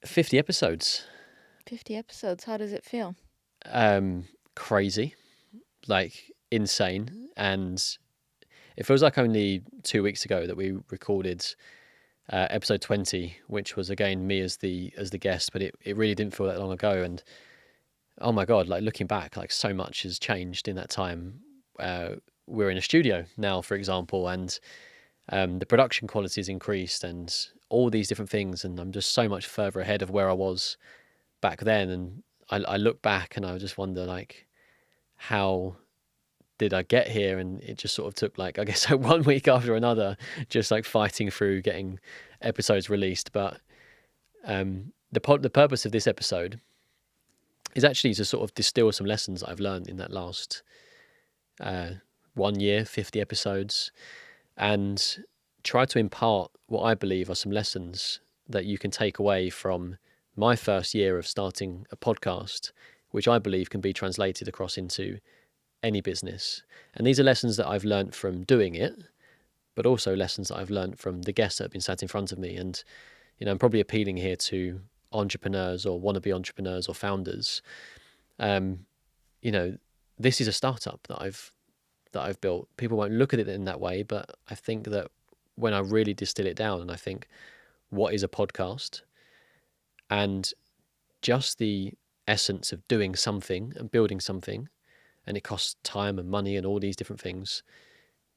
50 episodes. 50 episodes. How does it feel? Crazy, like insane. And it feels like only 2 weeks ago that we recorded episode 20, which was again me as the guest, but it really didn't feel that long ago. And oh my God, like looking back, like so much has changed in that time. We're in a studio now, for example, and the production quality has increased and all these different things. And I'm just so much further ahead of where I was back then. And I look back and I just wonder, like, how did I get here? And it just sort of took, like, I guess like 1 week after another, just like fighting through getting episodes released. But the purpose of this episode is actually to sort of distill some lessons that I've learned in that last 1 year, 50 episodes, and try to impart what I believe are some lessons that you can take away from my first year of starting a podcast, which I believe can be translated across into any business. And these are lessons that I've learned from doing it, but also lessons that I've learned from the guests that have been sat in front of me. And, you know, I'm probably appealing here to entrepreneurs or wannabe entrepreneurs or founders. You know, this is a startup that I've built. People won't look at it in that way, but I think that when I really distill it down and I think, what is a podcast? And just the essence of doing something and building something, and it costs time and money and all these different things,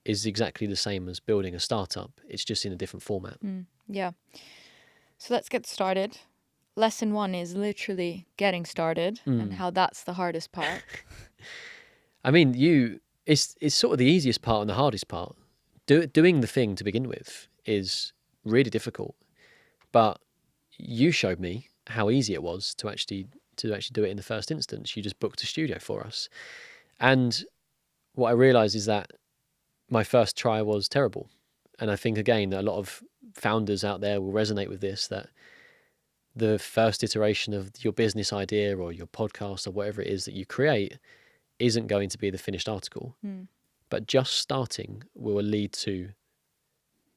is exactly the same as building a startup. It's just in a different format. Yeah. So let's get started. Lesson 1 is literally getting started and how that's the hardest part. I mean, it's sort of the easiest part and the hardest part. Doing the thing to begin with is really difficult, but you showed me how easy it was to actually do it in the first instance. You just booked a studio for us, and what I realized is that my first try was terrible. And I think again that a lot of founders out there will resonate with this, that the first iteration of your business idea or your podcast or whatever it is that you create isn't going to be the finished article. But just starting will lead to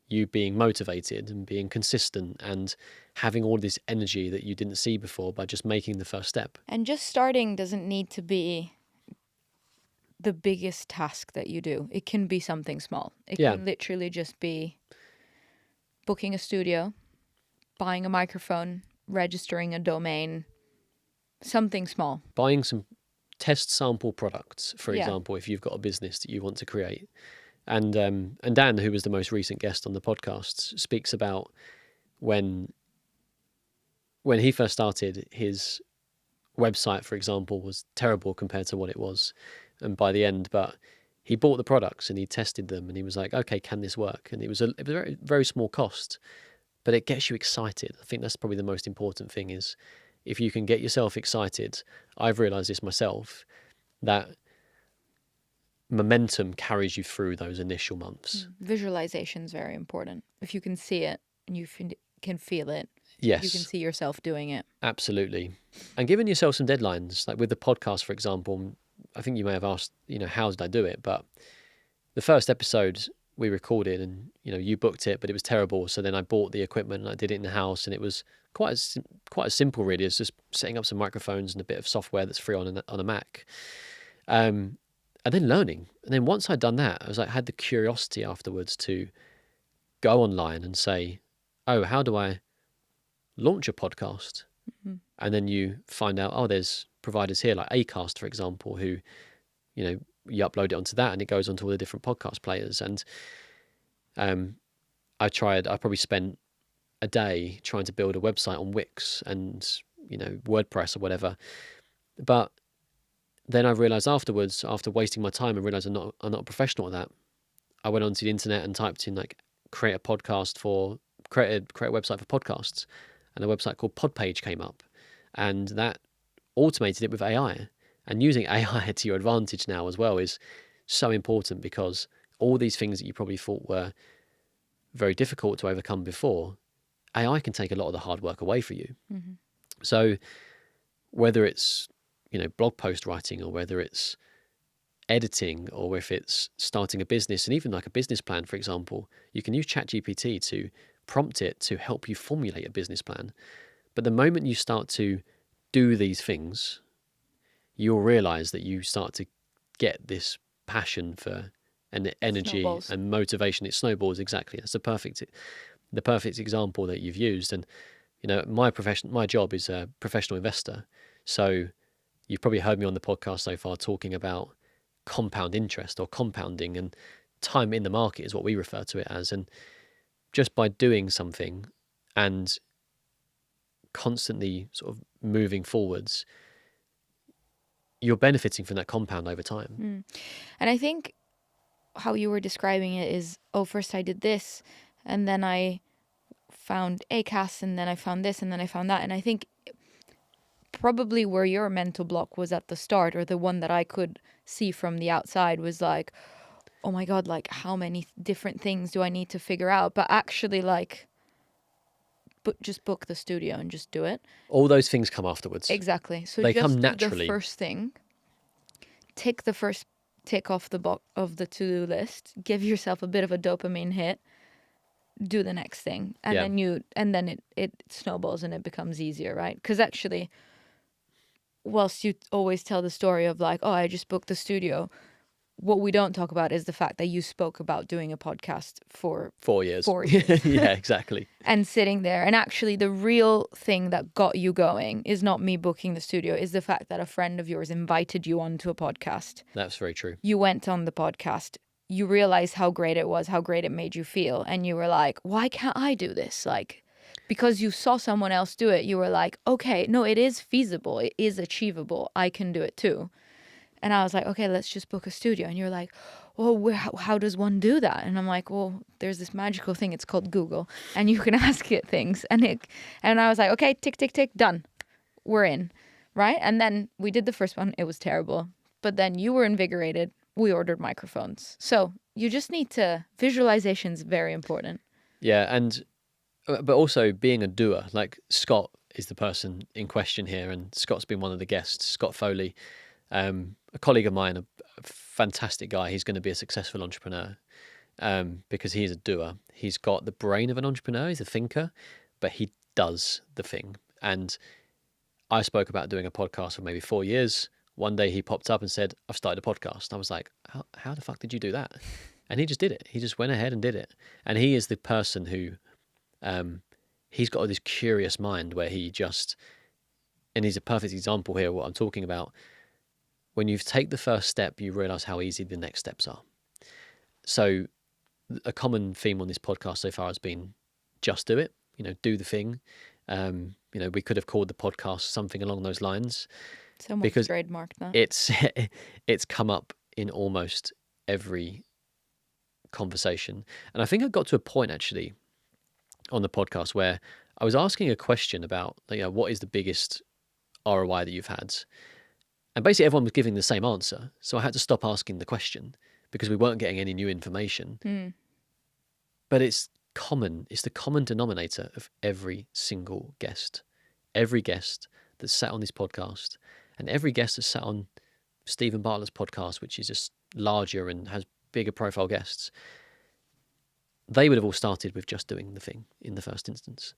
you being motivated and being consistent and having all this energy that you didn't see before by just making the first step. And just starting doesn't need to be the biggest task that you do. It can be something small. It can literally just be booking a studio, buying a microphone, registering a domain, something small. Buying some test sample products, for example, if you've got a business that you want to create. And Dan, who was the most recent guest on the podcast, speaks about when he first started, his website, for example, was terrible compared to what it was. And by the end, but he bought the products and he tested them and he was like, okay, can this work? And it was a very, very small cost, but it gets you excited. I think that's probably the most important thing, is if you can get yourself excited. I've realized this myself, that momentum carries you through those initial months. Visualization is very important. If you can see it and you can feel it, yes, you can see yourself doing it. Absolutely. And giving yourself some deadlines, like with the podcast, for example. I think you may have asked, how did I do it? But the first episode we recorded and, you booked it, but it was terrible. So then I bought the equipment and I did it in the house, and it was quite as simple really as just setting up some microphones and a bit of software that's free on a Mac. And then learning. And then once I'd done that, I had the curiosity afterwards to go online and say, oh, how do I launch a podcast? Mm-hmm. And then you find out, there's providers here like Acast, for example, who, you upload it onto that and it goes onto all the different podcast players. And I probably spent a day trying to build a website on Wix and, WordPress or whatever. But then I realized afterwards, after wasting my time and realized I'm not a professional at that, I went onto the internet and typed in create a website for podcasts, and a website called Podpage came up, and that automated it with AI. And using AI to your advantage now as well is so important, because all these things that you probably thought were very difficult to overcome before, AI can take a lot of the hard work away for you. Mm-hmm. So whether it's blog post writing, or whether it's editing, or if it's starting a business, and even like a business plan, for example, you can use ChatGPT to prompt it to help you formulate a business plan. But the moment you start to do these things, you'll realize that you start to get this passion for and energy Snowballs. and motivation. It snowballs. Exactly. That's the perfect example that you've used. And my job is a professional investor. So you've probably heard me on the podcast so far talking about compound interest or compounding, and time in the market is what we refer to it as. And just by doing something and constantly sort of moving forwards, you're benefiting from that compound over time. And I think how you were describing it is, first I did this, and then I found ACAS, and then I found this, and then I found that. And I think probably where your mental block was at the start, or the one that I could see from the outside, was like, oh my God, like how many different things do I need to figure out? But actually, like, just book the studio and just do it. All those things come afterwards. Exactly. So they just come do naturally. the first thing, tick the first tick off the of the to-do list, give yourself a bit of a dopamine hit, do the next thing, and then it snowballs and it becomes easier, right? Because actually, whilst you always tell the story of like, oh, I just booked the studio, what we don't talk about is the fact that you spoke about doing a podcast for 4 years. 4 years. Yeah, exactly. And sitting there. And actually, the real thing that got you going is not me booking the studio, is the fact that a friend of yours invited you onto a podcast. That's very true. You went on the podcast. You realized how great it was, how great it made you feel. And you were like, why can't I do this? Like, because you saw someone else do it, you were like, okay, no, it is feasible. It is achievable. I can do it too. And I was like, okay, let's just book a studio. And you're like, well, how does one do that? And I'm like, well, there's this magical thing. It's called Google. And you can ask it things. And I was like, okay, tick, tick, tick, done. We're in. Right? And then we did the first one. It was terrible. But then you were invigorated. We ordered microphones. So you just need to, visualization's very important. Yeah. But also being a doer, like Scott is the person in question here. And Scott's been one of the guests, Scott Foley. A colleague of mine, a fantastic guy. He's going to be a successful entrepreneur because he's a doer. He's got the brain of an entrepreneur. He's a thinker, but he does the thing. And I spoke about doing a podcast for maybe 4 years. One day he popped up and said, I've started a podcast. I was like, how the fuck did you do that? And he just did it. He just went ahead and did it. And he is the person who, he's got this curious mind where he just, and he's a perfect example here of what I'm talking about. When you take the first step, you realize how easy the next steps are. So a common theme on this podcast so far has been just do it, do the thing. We could have called the podcast something along those lines. Someone's trademarked that. It's come up in almost every conversation. And I think I got to a point actually on the podcast where I was asking a question about, what is the biggest ROI that you've had? And basically everyone was giving the same answer. So I had to stop asking the question because we weren't getting any new information. But it's common. It's the common denominator of every single guest. Every guest that's sat on this podcast and every guest that's sat on Stephen Bartlett's podcast, which is just larger and has bigger profile guests, they would have all started with just doing the thing in the first instance.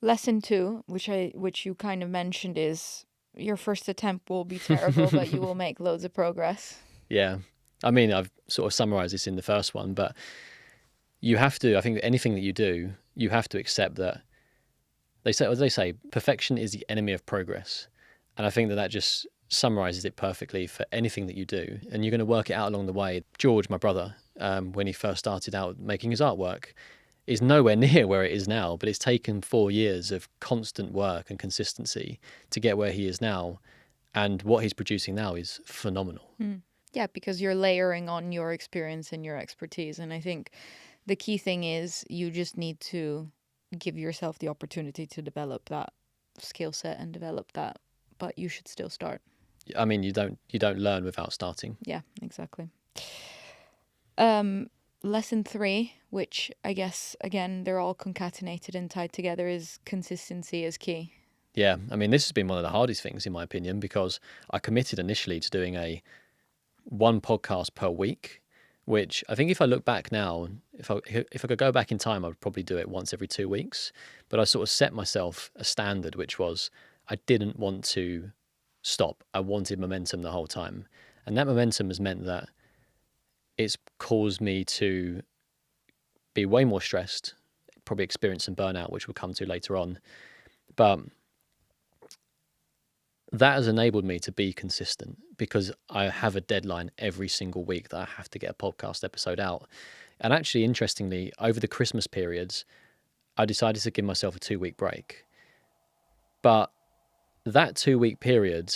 Lesson 2, which you kind of mentioned, is your first attempt will be terrible, but you will make loads of progress. Yeah. I mean, I've sort of summarized this in the first one, but you have to, I think anything that you do, you have to accept that they say, perfection is the enemy of progress. And I think that just summarizes it perfectly for anything that you do. And you're going to work it out along the way. George, my brother, when he first started out making his artwork, is nowhere near where it is now, but it's taken 4 years of constant work and consistency to get where he is now. And what he's producing now is phenomenal. Yeah, because you're layering on your experience and your expertise. And I think the key thing is you just need to give yourself the opportunity to develop that skill set and develop that, but you should still start. I mean, you don't learn without starting. Yeah, exactly. Lesson 3, which I guess, again, they're all concatenated and tied together, is consistency is key. Yeah, I mean, this has been one of the hardest things, in my opinion, because I committed initially to doing one podcast per week, which I think if I look back now, if I could go back in time, I would probably do it once every 2 weeks. But I sort of set myself a standard, which was I didn't want to stop. I wanted momentum the whole time. And that momentum has meant that it's caused me to be way more stressed, probably experience some burnout, which we'll come to later on. But that has enabled me to be consistent because I have a deadline every single week that I have to get a podcast episode out. And actually, interestingly, over the Christmas periods, I decided to give myself a 2-week break. But that 2-week period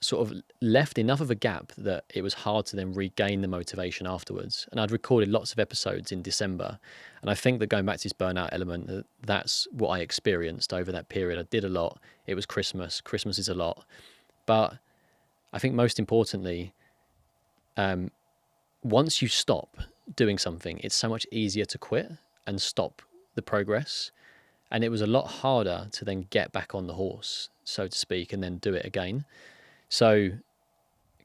sort of left enough of a gap that it was hard to then regain the motivation afterwards. And I'd recorded lots of episodes in December. And I think that going back to this burnout element, that's what I experienced over that period. I did a lot. It was Christmas. Christmas is a lot. But I think most importantly, once you stop doing something, it's so much easier to quit and stop the progress. And it was a lot harder to then get back on the horse, so to speak, and then do it again. So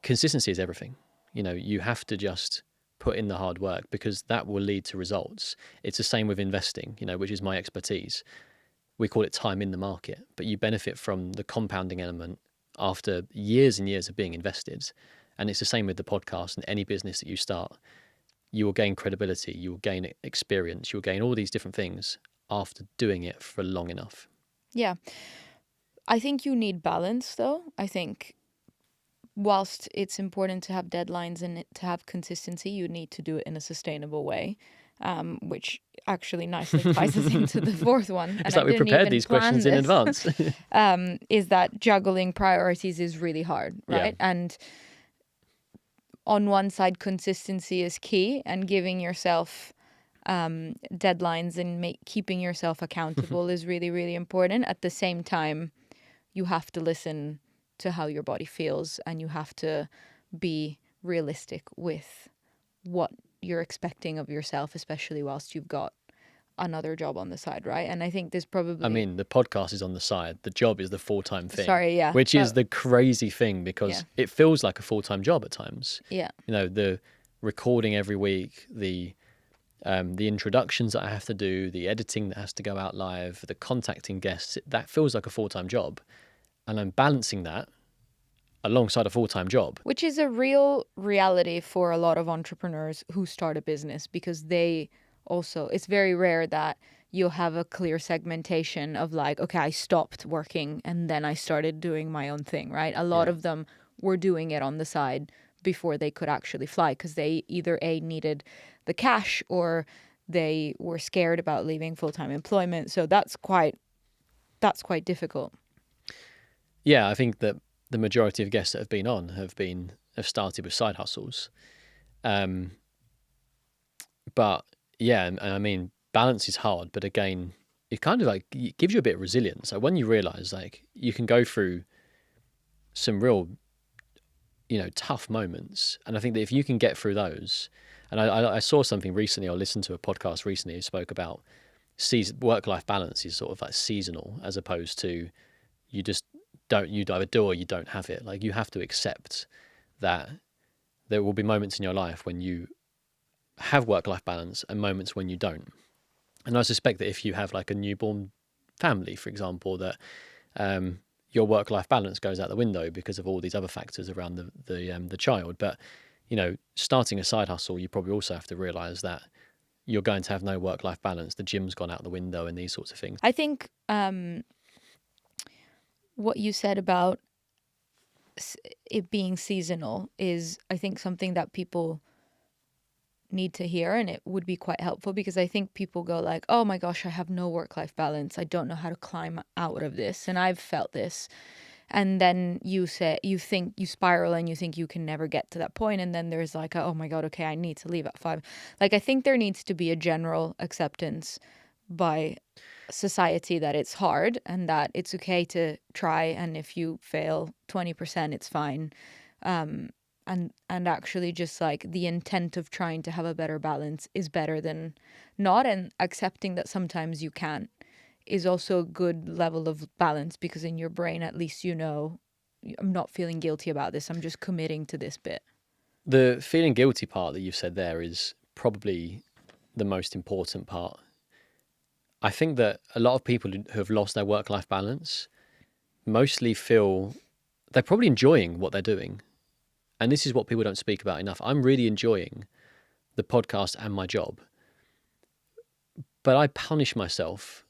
consistency is everything. You know, you have to just put in the hard work because that will lead to results. It's the same with investing, you know, which is my expertise. We call it time in the market, but you benefit from the compounding element after years and years of being invested. And it's the same with the podcast and any business that you start. You will gain credibility, you will gain experience, you will gain all these different things after doing it for long enough. Yeah. I think you need balance, though. I think whilst it's important to have deadlines and to have consistency, you need to do it in a sustainable way, which actually nicely ties us into the fourth one. It's like we prepared these questions in advance. Is that juggling priorities is really hard, right? Yeah. And on one side, consistency is key, and giving yourself deadlines and keeping yourself accountable is really, really important. At the same time, you have to listen to how your body feels, and you have to be realistic with what you're expecting of yourself, especially whilst you've got another job on the side, right? And I think there's probably... I mean, the podcast is on the side. The job is the full-time thing. Sorry, yeah. Which is the crazy thing because it feels like a full-time job at times. Yeah. You know, the recording every week, the introductions that I have to do, the editing that has to go out live, the contacting guests, that feels like a full-time job. And I'm balancing that alongside a full-time job. Which is a real reality for a lot of entrepreneurs who start a business, because they also, it's very rare that you'll have a clear segmentation of like, okay, I stopped working and then I started doing my own thing, right? A lot of them were doing it on the side before they could actually fly, because they either needed the cash or they were scared about leaving full-time employment. So that's quite difficult. Yeah, I think that the majority of guests that have been on have started with side hustles. But yeah, and I mean, balance is hard, but again, it kind of like it gives you a bit of resilience. Like when you realize like you can go through some real, you know, tough moments. And I think that if you can get through those, and I saw something recently, or listened to a podcast recently who spoke about work-life balance is sort of like seasonal, as opposed to you either do or you don't have it. Like you have to accept that there will be moments in your life when you have work-life balance and moments when you don't. And I suspect that if you have like a newborn family, for example, that your work-life balance goes out the window because of all these other factors around the child. But, you know, starting a side hustle, you probably also have to realize that you're going to have no work-life balance. The gym's gone out the window and these sorts of things. I think what you said about it being seasonal is, I think, something that people need to hear, and it would be quite helpful, because I think people go like, oh my gosh, I have no work-life balance, I don't know how to climb out of this, and I've felt this. And then you spiral and you think you can never get to that point, and then there's like oh my god, okay, I need to leave at 5. Like I think there needs to be a general acceptance by society that it's hard and that it's okay to try, and if you fail 20%, it's fine. And actually just like the intent of trying to have a better balance is better than not, and accepting that sometimes you can't is also a good level of balance, because in your brain at least you know, I'm not feeling guilty about this, I'm just committing to this bit. The feeling guilty part that you've said there is probably the most important part. I think that a lot of people who have lost their work-life balance mostly feel they're probably enjoying what they're doing. And this is what people don't speak about enough. I'm really enjoying the podcast and my job, but I punish myself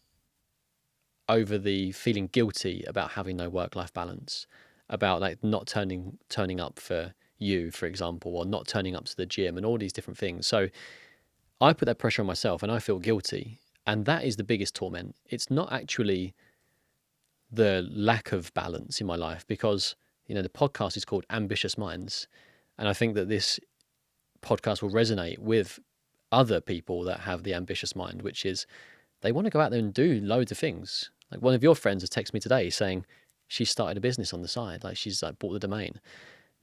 over the feeling guilty about having no work-life balance, about like not turning up for you, for example, or not turning up to the gym and all these different things. So I put that pressure on myself and I feel guilty. And that is the biggest torment. It's not actually the lack of balance in my life, because, you know, the podcast is called Ambitious Minds. And I think that this podcast will resonate with other people that have the ambitious mind, which is they want to go out there and do loads of things. Like one of your friends has texted me today saying she started a business on the side, like she's like bought the domain.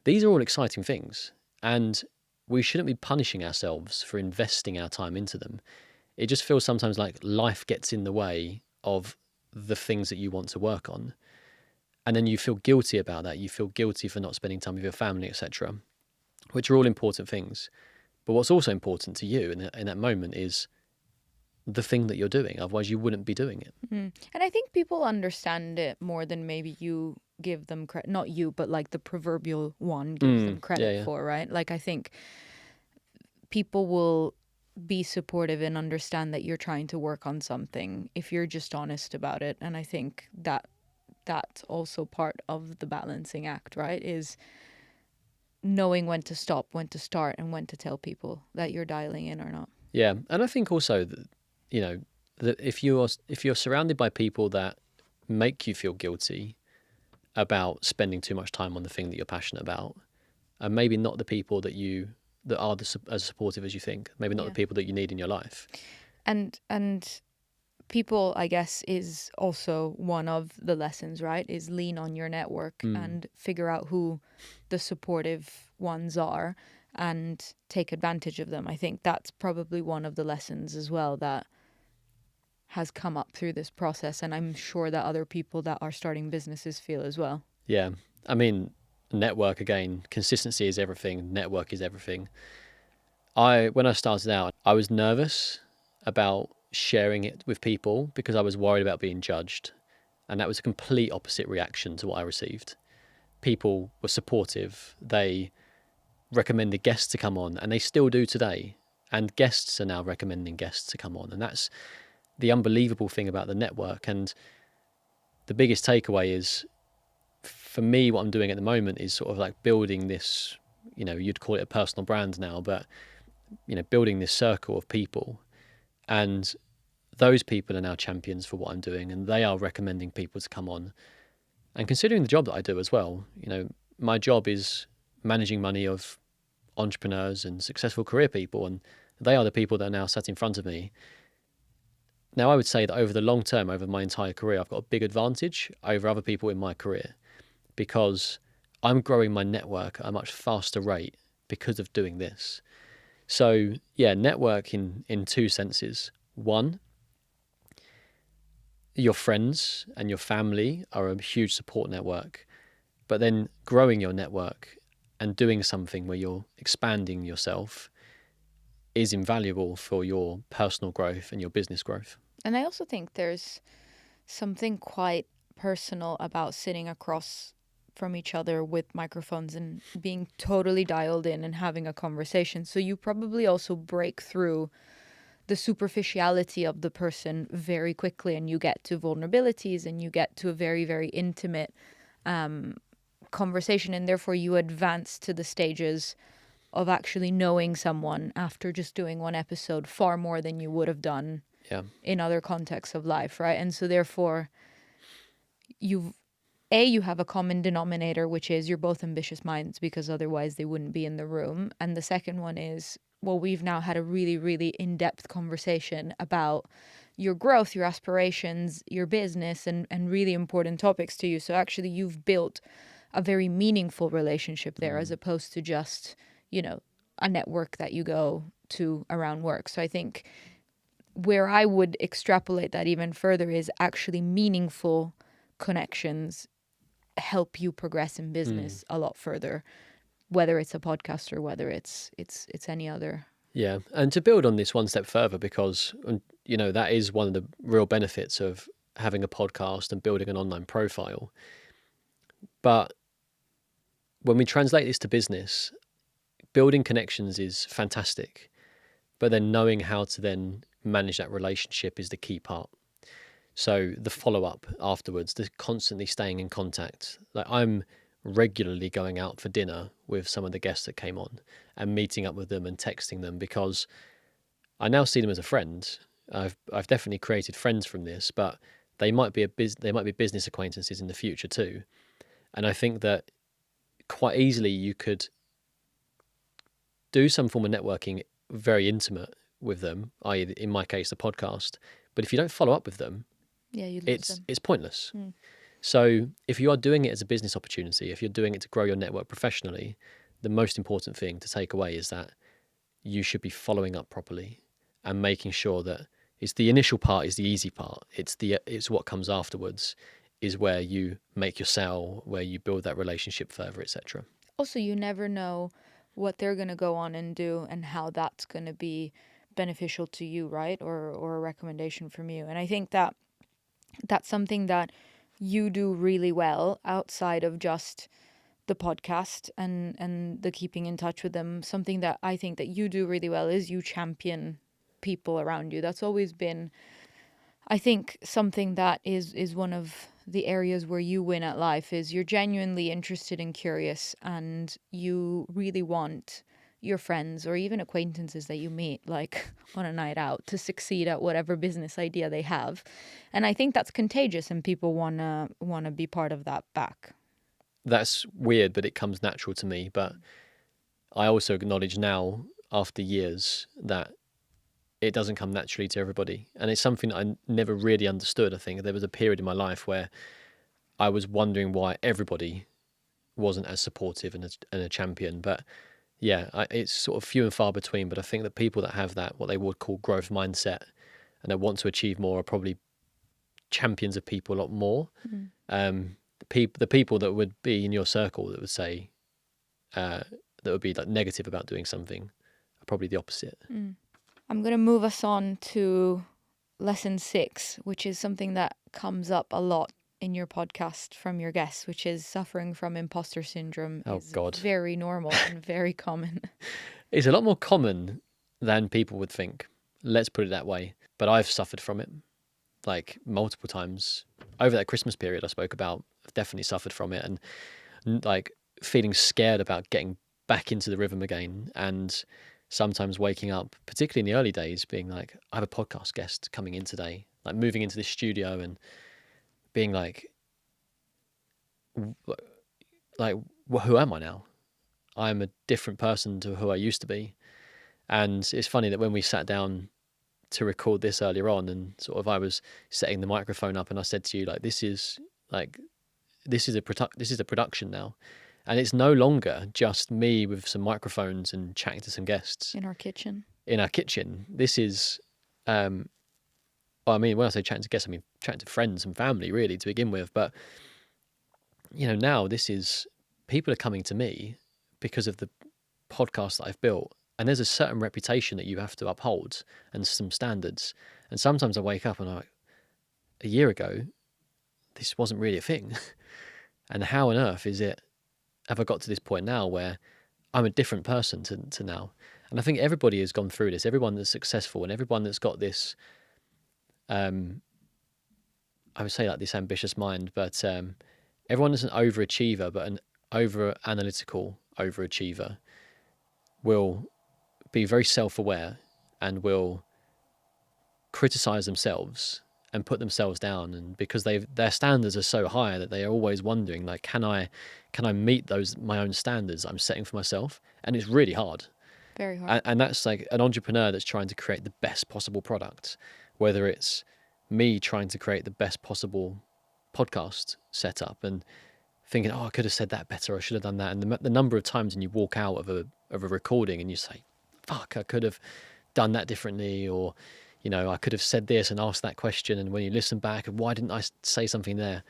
These are all exciting things, and we shouldn't be punishing ourselves for investing our time into them. It just feels sometimes like life gets in the way of the things that you want to work on. And then you feel guilty about that. You feel guilty for not spending time with your family, etc., which are all important things. But what's also important to you in that moment is the thing that you're doing. Otherwise, you wouldn't be doing it. And I think people understand it more than maybe you give them credit. Not you, but like the proverbial one gives them credit for, right? Like I think people will be supportive and understand that you're trying to work on something if you're just honest about it. And I think that that's also part of the balancing act, right? Is knowing when to stop, when to start, and when to tell people that you're dialing in or not. Yeah, and I think also that, you know, that if you're surrounded by people that make you feel guilty about spending too much time on the thing that you're passionate about, and maybe not the people that are as supportive as you think, maybe not the people that you need in your life. And people, I guess, is also one of the lessons, right? Is lean on your network and figure out who the supportive ones are and take advantage of them. I think that's probably one of the lessons as well that has come up through this process. And I'm sure that other people that are starting businesses feel as well. Yeah. I mean, network again, consistency is everything. Network is everything. When I started out, I was nervous about sharing it with people because I was worried about being judged. And that was a complete opposite reaction to what I received. People were supportive. They recommended guests to come on, and they still do today. And guests are now recommending guests to come on. And that's the unbelievable thing about the network. And the biggest takeaway is, for me, what I'm doing at the moment is sort of like building this, you know, you'd call it a personal brand now, but, you know, building this circle of people. And those people are now champions for what I'm doing, and they are recommending people to come on. And considering the job that I do as well, you know, my job is managing money of entrepreneurs and successful career people, and they are the people that are now sat in front of me. Now, I would say that over the long term, over my entire career, I've got a big advantage over other people in my career because I'm growing my network at a much faster rate because of doing this. So, yeah, network in two senses. One, your friends and your family are a huge support network, but then growing your network and doing something where you're expanding yourself is invaluable for your personal growth and your business growth. And I also think there's something quite personal about sitting across from each other with microphones and being totally dialed in and having a conversation. So you probably also break through the superficiality of the person very quickly, and you get to vulnerabilities and you get to a very, very intimate conversation, and therefore you advance to the stages of actually knowing someone after just doing one episode far more than you would have done in other contexts of life, right? And so therefore you have a common denominator, which is you're both ambitious minds, because otherwise they wouldn't be in the room. And the second one is, well, we've now had a really, really in-depth conversation about your growth, your aspirations, your business, and really important topics to you. So actually you've built a very meaningful relationship there, as opposed to just, you know, a network that you go to around work. So I think where I would extrapolate that even further is actually meaningful connections help you progress in business a lot further, whether it's a podcast or whether it's any other. Yeah, and to build on this one step further, because that is one of the real benefits of having a podcast and building an online profile. But when we translate this to business, building connections is fantastic, but then knowing how to then manage that relationship is the key part. So the follow-up afterwards, the constantly staying in contact. Like, I'm regularly going out for dinner with some of the guests that came on and meeting up with them and texting them, because I now see them as a friend. I've definitely created friends from this, but they might be business acquaintances in the future too. And I think that quite easily you could do some form of networking very intimate with them, i.e. in my case the podcast. But if you don't follow up with them, you lose them. It's pointless. So if you are doing it as a business opportunity, if you're doing it to grow your network professionally, the most important thing to take away is that you should be following up properly and making sure that it's the initial part is the easy part. It's what comes afterwards is where you make your sale, where you build that relationship further, etc. Also, you never know what they're going to go on and do and how that's going to be beneficial to you, right? Or a recommendation from you. And I think that that's something that you do really well outside of just the podcast and the keeping in touch with them. Something that I think that you do really well is you champion people around you. That's always been, I think, something that is one of the areas where you win at life, is you're genuinely interested and curious, and you really want your friends or even acquaintances that you meet like on a night out to succeed at whatever business idea they have. And I think that's contagious, and people wanna be part of that back. That's weird, but it comes natural to me. But I also acknowledge now, after years, that it doesn't come naturally to everybody. And it's something that I never really understood. I think there was a period in my life where I was wondering why everybody wasn't as supportive and a champion. But yeah, it's sort of few and far between. But I think that people that have that, what they would call growth mindset, and they want to achieve more, are probably champions of people a lot more. The people that would be in your circle that would say, that would be like negative about doing something, are probably the opposite. I'm going to move us on to lesson 6, which is something that comes up a lot in your podcast from your guests, which is suffering from imposter syndrome. Oh, God. Very normal and very common. It's a lot more common than people would think. Let's put it that way. But I've suffered from it like multiple times. Over that Christmas period I spoke about, I've definitely suffered from it, and like feeling scared about getting back into the rhythm again, and sometimes waking up, particularly in the early days, being like, I have a podcast guest coming in today, like moving into this studio and being like, well, who am I now? I'm a different person to who I used to be. And it's funny that when we sat down to record this earlier on, and sort of I was setting the microphone up, and I said to you, like, this is a production now. And it's no longer just me with some microphones and chatting to some guests. In our kitchen. This is, well, I mean, when I say chatting to guests, I mean chatting to friends and family, really, to begin with. But, now this is, people are coming to me because of the podcast that I've built. And there's a certain reputation that you have to uphold and some standards. And sometimes I wake up and I'm like, a year ago, this wasn't really a thing. And how on earth have I got to this point now where I'm a different person to now? And I think everybody has gone through this. Everyone that's successful and everyone that's got this, I would say like this ambitious mind, but everyone is an overachiever, but an over-analytical overachiever will be very self-aware and will criticize themselves and put themselves down, and because their standards are so high that they are always wondering, like, can I meet my own standards I'm setting for myself? And it's really hard. Very hard. And that's like an entrepreneur that's trying to create the best possible product, whether it's me trying to create the best possible podcast setup and thinking, oh, I could have said that better, I should have done that. And the number of times when you walk out of a recording and you say, fuck, I could have done that differently, or I could have said this and asked that question, and when you listen back, why didn't I say something there?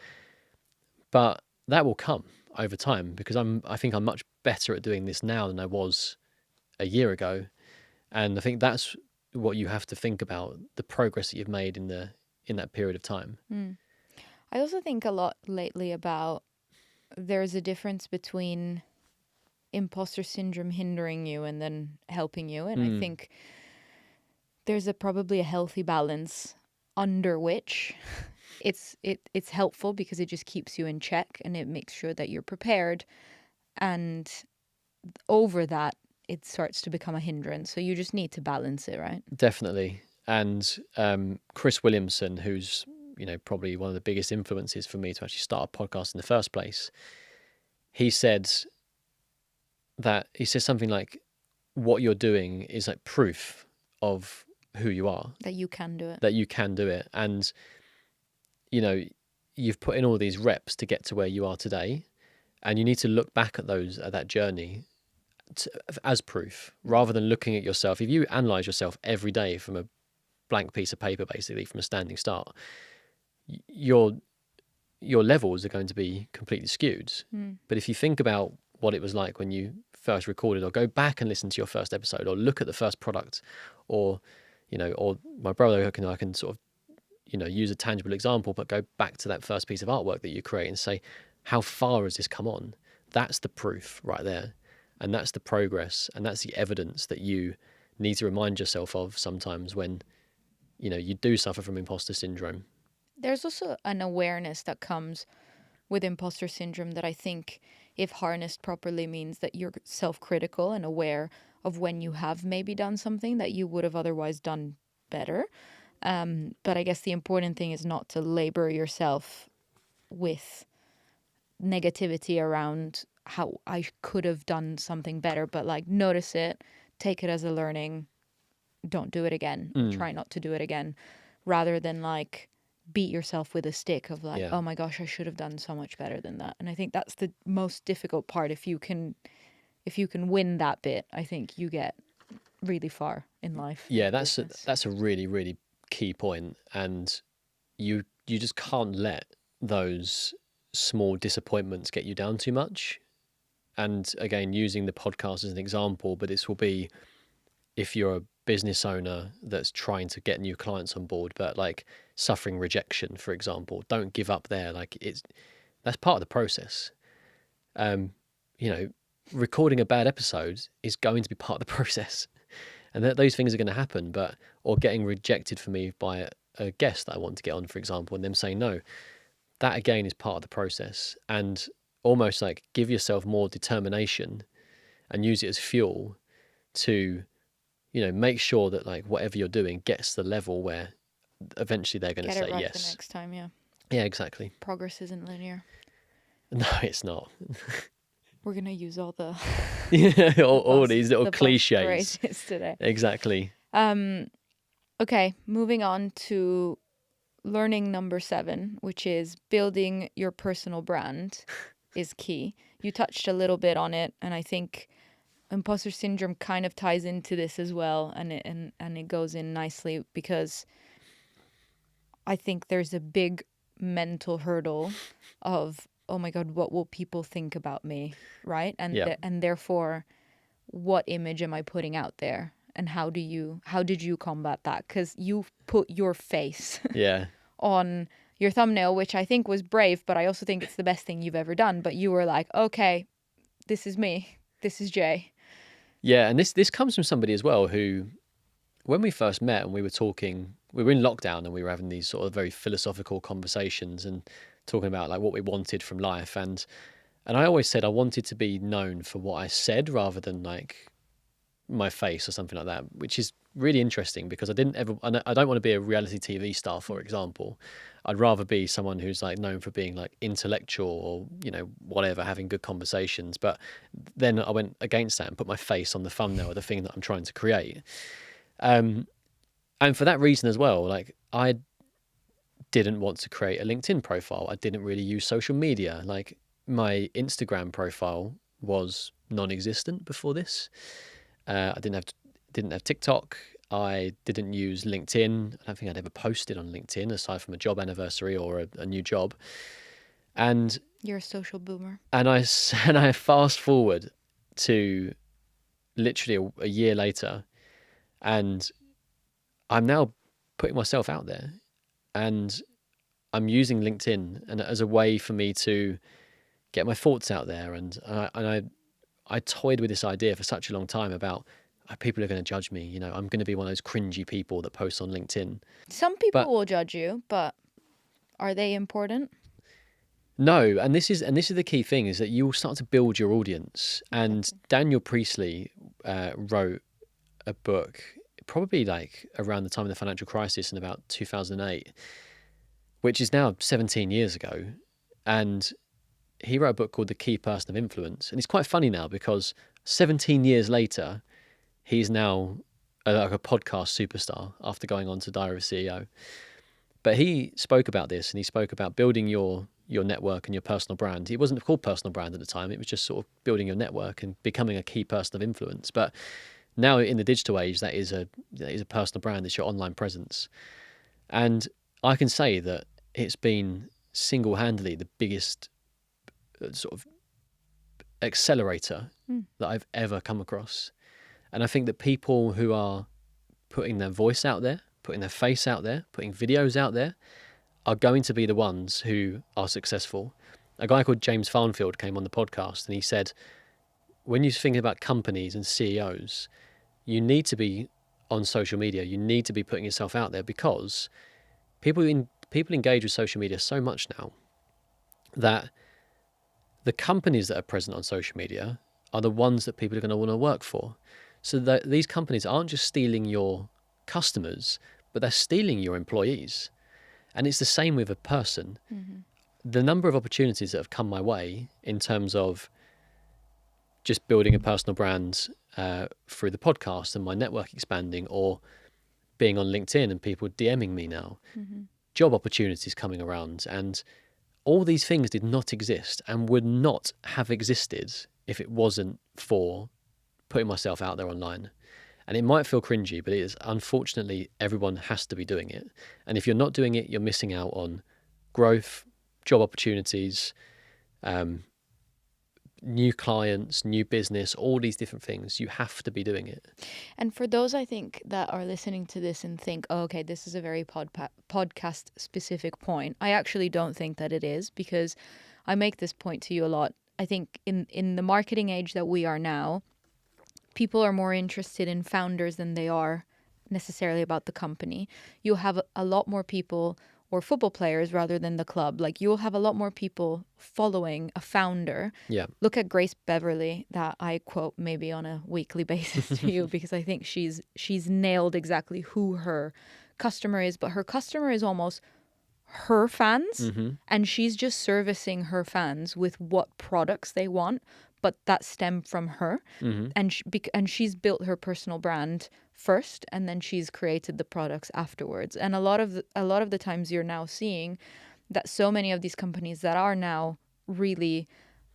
But that will come over time, because I think I'm much better at doing this now than I was a year ago. And I think that's what you have to think about, the progress that you've made in that period of time. I also think a lot lately about there's a difference between imposter syndrome hindering you and then helping you. And I think there's probably a healthy balance under which it's helpful because it just keeps you in check and it makes sure that you're prepared. And over that, it starts to become a hindrance. So you just need to balance it, right? Definitely. And Chris Williamson, who's, probably one of the biggest influences for me to actually start a podcast in the first place, he says something like, what you're doing is like proof of who you are. That you can do it. That you can do it. And, you've put in all these reps to get to where you are today. And you need to look back at that journey as proof, rather than looking at yourself. If you analyze yourself every day from a blank piece of paper, basically from a standing start, your levels are going to be completely skewed. But if you think about what it was like when you first recorded, or go back and listen to your first episode, or look at the first product, or or my brother, I can sort of use a tangible example, but go back to that first piece of artwork that you create and say, how far has this come on? That's the proof right there. And that's the progress, and that's the evidence that you need to remind yourself of sometimes when, you do suffer from imposter syndrome. There's also an awareness that comes with imposter syndrome that I think, if harnessed properly, means that you're self-critical and aware of when you have maybe done something that you would have otherwise done better. But I guess the important thing is not to labor yourself with negativity around how I could have done something better, but like notice it, take it as a learning, don't do it again, try not to do it again, rather than like beat yourself with a stick of like, oh my gosh, I should have done so much better than that. And I think that's the most difficult part. If you can win that bit, I think you get really far in life. Yeah, that's a really, really key point. And you just can't let those small disappointments get you down too much. And again, using the podcast as an example, but this will be if you're a business owner that's trying to get new clients on board, but like suffering rejection, for example, don't give up there. Like that's part of the process. Recording a bad episode is going to be part of the process, and those things are going to happen. Or getting rejected for me by a guest that I want to get on, for example, and them saying no, that again is part of the process. And almost like give yourself more determination and use it as fuel to, make sure that like whatever you're doing gets the level where eventually they're going to say right yes. The next time, yeah. Yeah, exactly. Progress isn't linear. No, it's not. We're going to use all the all these little cliches today. Exactly. Okay, moving on to learning number 7, which is building your personal brand is key. You touched a little bit on it, and I think imposter syndrome kind of ties into this as well, and it goes in nicely, because I think there's a big mental hurdle of, oh my God, what will people think about me, right? And and therefore, what image am I putting out there, and how did you combat that? Because you put your face on your thumbnail, which I think was brave, but I also think it's the best thing you've ever done. But you were like, okay, this is me. This is Jay. Yeah, and this comes from somebody as well who, when we first met and we were talking, we were in lockdown and we were having these sort of very philosophical conversations and talking about like what we wanted from life. And I always said I wanted to be known for what I said rather than like my face or something like that, which is really interesting because I don't want to be a reality TV star, for example. I'd rather be someone who's like known for being like intellectual or, whatever, having good conversations. But then I went against that and put my face on the thumbnail of the thing that I'm trying to create. And for that reason as well, like I didn't want to create a LinkedIn profile. I didn't really use social media. Like my Instagram profile was non-existent before this. I didn't have TikTok. I didn't use LinkedIn. I don't think I'd ever posted on LinkedIn aside from a job anniversary or a new job. And you're a social boomer. And I fast forward to literally a year later, and I'm now putting myself out there, and I'm using LinkedIn and as a way for me to get my thoughts out there. And I toyed with this idea for such a long time about people are going to judge me. You know, I'm going to be one of those cringy people that posts on LinkedIn. Some people But will judge you, but are they important? no, and this is the key thing, is that you will start to build your audience. And Daniel Priestley wrote a book probably like around the time of the financial crisis in about 2008, which is now 17 years ago. And he wrote a book called The Key Person of Influence. And it's quite funny now because 17 years later, he's now like a podcast superstar after going on to Diary of a CEO. But he spoke about this, and he spoke about building your network and your personal brand. It wasn't called personal brand at the time. It was just sort of building your network and becoming a key person of influence. But now in the digital age, that is a personal brand. It's your online presence. And I can say that it's been single-handedly the biggest sort of accelerator that I've ever come across. And I think that people who are putting their voice out there, putting their face out there, putting videos out there, are going to be the ones who are successful. A guy called James Farnfield came on the podcast, and he said, when you're thinking about companies and CEOs, you need to be on social media. You need to be putting yourself out there, because people engage with social media so much now that the companies that are present on social media are the ones that people are going to want to work for. So that these companies aren't just stealing your customers, but they're stealing your employees. And it's the same with a person. Mm-hmm. The number of opportunities that have come my way in terms of just building a personal brand through the podcast and my network expanding, or being on LinkedIn and people DMing me now, job opportunities coming around, and all these things did not exist and would not have existed if it wasn't for putting myself out there online. And it might feel cringy, but it is, unfortunately, everyone has to be doing it. And if you're not doing it, you're missing out on growth, job opportunities, new clients, new business, all these different things. You have to be doing it. And for those, I think, that are listening to this and think, oh, okay, this is a very podcast specific point, I actually don't think that it is, because I make this point to you a lot. I think in the marketing age that we are now, people are more interested in founders than they are necessarily about the company. You'll have a lot more people, or football players rather than the club. Like, you'll have a lot more people following a founder. Yeah. Look at Grace Beverly, that I quote maybe on a weekly basis to you, because I think she's nailed exactly who her customer is. But her customer is almost her fans, and she's just servicing her fans with what products they want, but that stem from her. And she's built her personal brand first, and then she's created the products afterwards. And a lot of the times you're now seeing that so many of these companies that are now really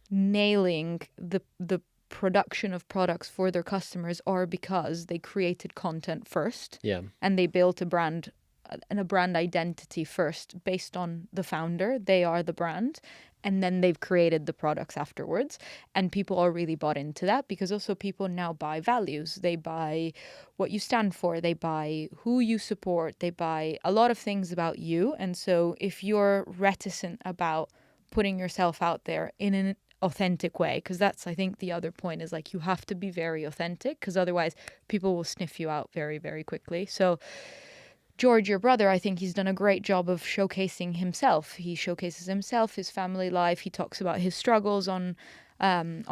nailing the production of products for their customers are because they created content first, and they built a brand and a brand identity first based on the founder. They are the brand, and then they've created the products afterwards. And people are really bought into that, because also people now buy values. They buy what you stand for. They buy who you support. They buy a lot of things about you. And so if you're reticent about putting yourself out there in an authentic way, because that's, I think, the other point is, like, you have to be very authentic, because otherwise people will sniff you out very, very quickly. So George, your brother, I think he's done a great job of showcasing himself. He showcases himself, his family life. He talks about his struggles on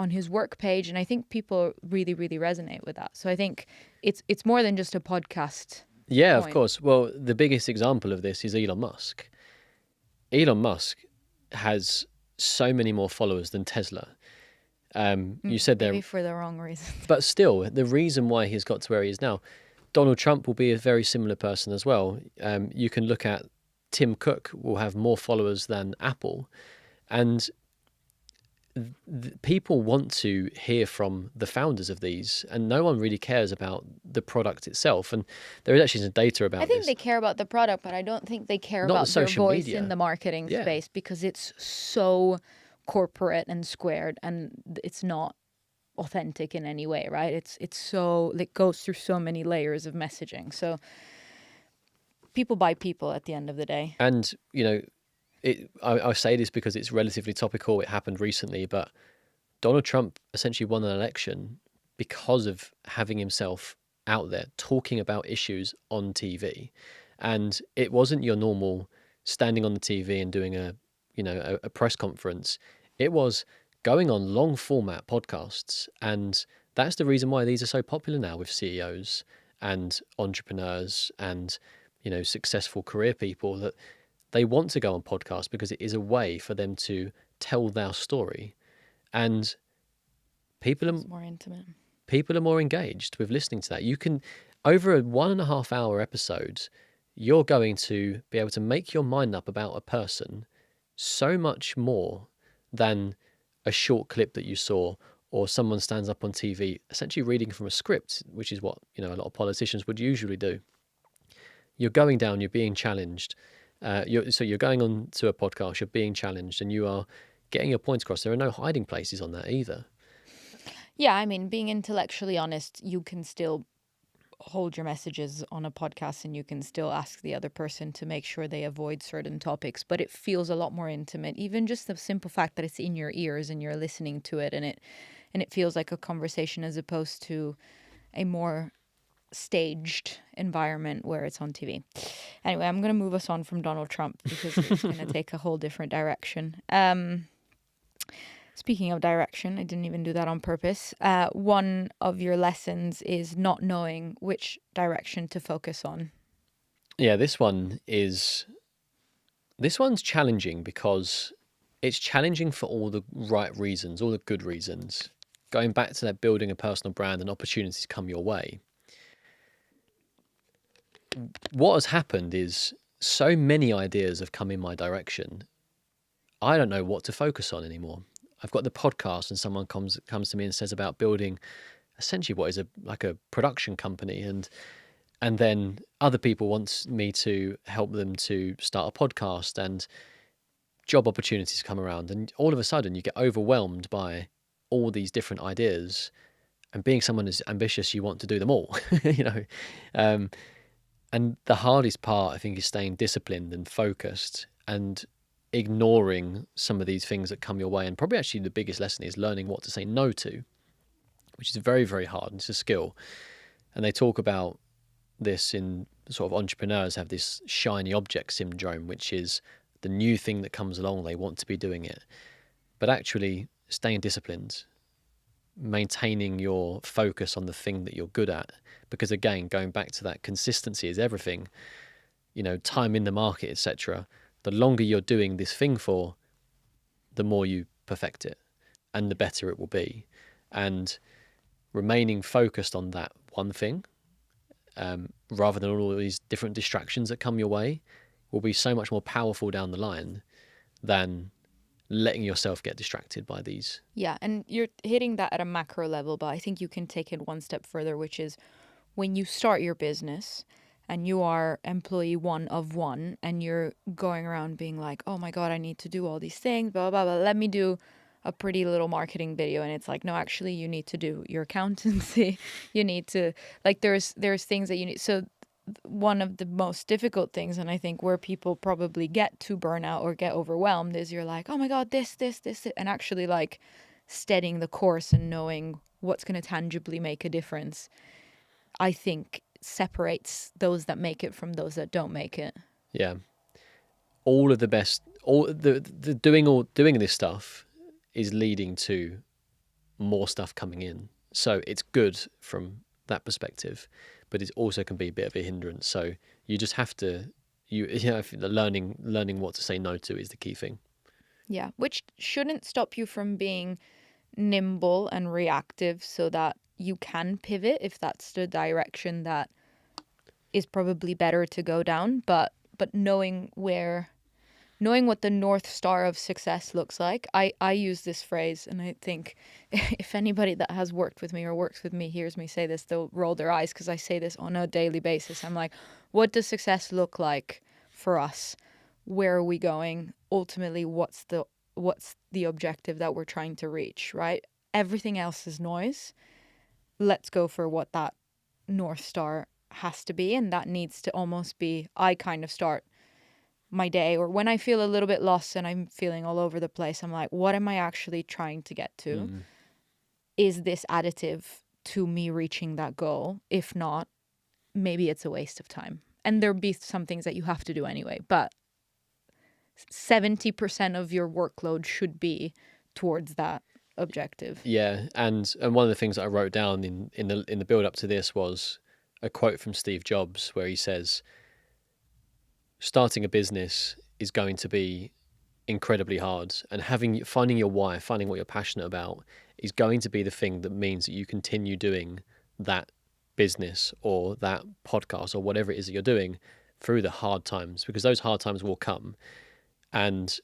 his work page, and I think people really, really resonate with that. So I think it's more than just a podcast. Yeah, point. Of course. Well, the biggest example of this is Elon Musk. Elon Musk has so many more followers than Tesla. You said maybe for the wrong reason. But still, the reason why he's got to where he is now, Donald Trump will be a very similar person as well. You can look at Tim Cook will have more followers than Apple. And people want to hear from the founders of these, and no one really cares about the product itself. And there is actually some data about this. I think they care about the product, but I don't think they care about their voice media in the marketing space, because it's so corporate and squared, and it's not authentic in any way, right? It's so, it goes through so many layers of messaging. So people buy people at the end of the day. And, I say this because it's relatively topical. It happened recently, but Donald Trump essentially won an election because of having himself out there talking about issues on TV. And it wasn't your normal standing on the TV and doing a press conference. It was going on long format podcasts. And that's the reason why these are so popular now with CEOs and entrepreneurs and, successful career people, that they want to go on podcasts because it is a way for them to tell their story. And people It's more intimate. People are more engaged with listening to that. You can, over a 1.5 hour episode, you're going to be able to make your mind up about a person so much more than a short clip that you saw, or someone stands up on TV essentially reading from a script, which is what a lot of politicians would usually do. You're going down, you're being challenged. So you're going on to a podcast, you're being challenged, and you are getting your points across. There are no hiding places on that either. Yeah, I mean, being intellectually honest, you can still hold your messages on a podcast and you can still ask the other person to make sure they avoid certain topics, but it feels a lot more intimate. Even just the simple fact that it's in your ears and you're listening to it, and it feels like a conversation as opposed to a more staged environment where it's on TV. Anyway, I'm going to move us on from Donald Trump because it's going to take a whole different direction. Speaking of direction, I didn't even do that on purpose. One of your lessons is not knowing which direction to focus on. Yeah, this one's challenging because it's challenging for all the right reasons, all the good reasons. Going back to that, building a personal brand and opportunities come your way. What has happened is so many ideas have come in my direction. I don't know what to focus on anymore. I've got the podcast and someone comes to me and says about building essentially what is like a production company, and then other people want me to help them to start a podcast, and job opportunities come around, and all of a sudden you get overwhelmed by all these different ideas, and being someone as ambitious, you want to do them all, and the hardest part, I think, is staying disciplined and focused and ignoring some of these things that come your way. And probably actually the biggest lesson is learning what to say no to, which is very, very hard. It's a skill. And they talk about this in sort of, entrepreneurs have this shiny object syndrome, which is the new thing that comes along, they want to be doing it. But actually staying disciplined, maintaining your focus on the thing that you're good at, because again, going back to that, consistency is everything, time in the market, etc. The longer you're doing this thing for, the more you perfect it and the better it will be. And remaining focused on that one thing, rather than all these different distractions that come your way, will be so much more powerful down the line than letting yourself get distracted by these. Yeah, and you're hitting that at a macro level, but I think you can take it one step further, which is when you start your business and you are employee one of one and you're going around being like, oh my God, I need to do all these things, blah, blah, blah, let me do a pretty little marketing video. And it's like, no, actually you need to do your accountancy. You need to, like, there's things that you need. So one of the most difficult things, and I think where people probably get to burnout or get overwhelmed, is you're like, oh my God, this, and actually like steadying the course and knowing what's going to tangibly make a difference, I think separates those that make it from those that don't make it. Yeah. All of the best, doing this stuff is leading to more stuff coming in. So it's good from that perspective, but it also can be a bit of a hindrance. So you just have to, learning what to say no to is the key thing. Yeah, which shouldn't stop you from being nimble and reactive so that you can pivot if that's the direction that is probably better to go down. But knowing what the North Star of success looks like. I use this phrase, and I think if anybody that has worked with me or works with me hears me say this, they'll roll their eyes because I say this on a daily basis. I'm like, what does success look like for us? Where are we going? Ultimately, what's the objective that we're trying to reach, right? everything else is noise. Let's go for what that North Star has to be. And that needs to almost be, I kind of start my day, or when I feel a little bit lost and I'm feeling all over the place, I'm like, what am I actually trying to get to? Is this additive to me reaching that goal? If not, maybe it's a waste of time. And there'll be some things that you have to do anyway, but 70% of your workload should be towards that objective. Yeah, and one of the things that I wrote down in the build up to this was a quote from Steve Jobs where he says, starting a business is going to be incredibly hard, and finding your why, finding what you're passionate about, is going to be the thing that means that you continue doing that business or that podcast or whatever it is that you're doing through the hard times, because those hard times will come. And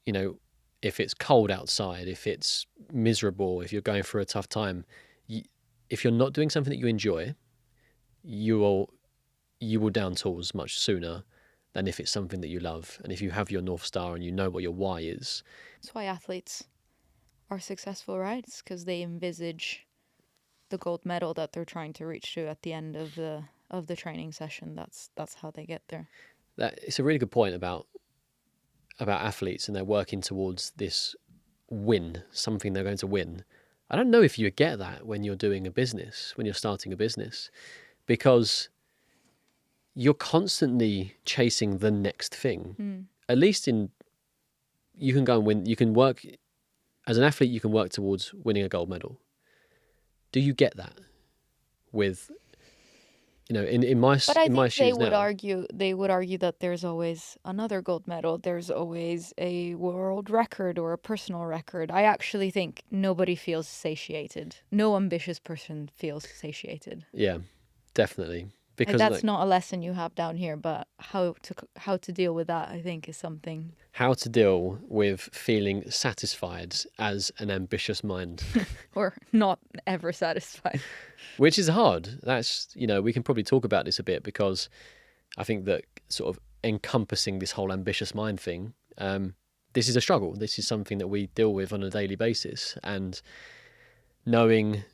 you know, if it's cold outside, if it's miserable, if you're going through a tough time, if you're not doing something that you enjoy, you will down tools much sooner than if it's something that you love. And if you have your North Star and you know what your why is. That's why athletes are successful, right? It's because they envisage the gold medal that they're trying to reach to at the end of the training session. That's how they get there. It's a really good point about athletes, and they're working towards this win, something they're going to win. I don't know if you get that when you're doing a business, when you're starting a business, because you're constantly chasing the next thing. At least you can go and win. You can work as an athlete. You can work towards winning a gold medal. Do you get that with, you know, in my shoes now? But I think they would argue that there's always another gold medal. There's always a world record or a personal record. I actually think nobody feels satiated. No ambitious person feels satiated. Yeah, definitely. Because that's not a lesson you have down here, but how to deal with that, I think, is something. How to deal with feeling satisfied as an ambitious mind. Or not ever satisfied. Which is hard. That's, you know, we can probably talk about this a bit, because I think that sort of encompassing this whole ambitious mind thing, this is a struggle. This is something that we deal with on a daily basis, and knowing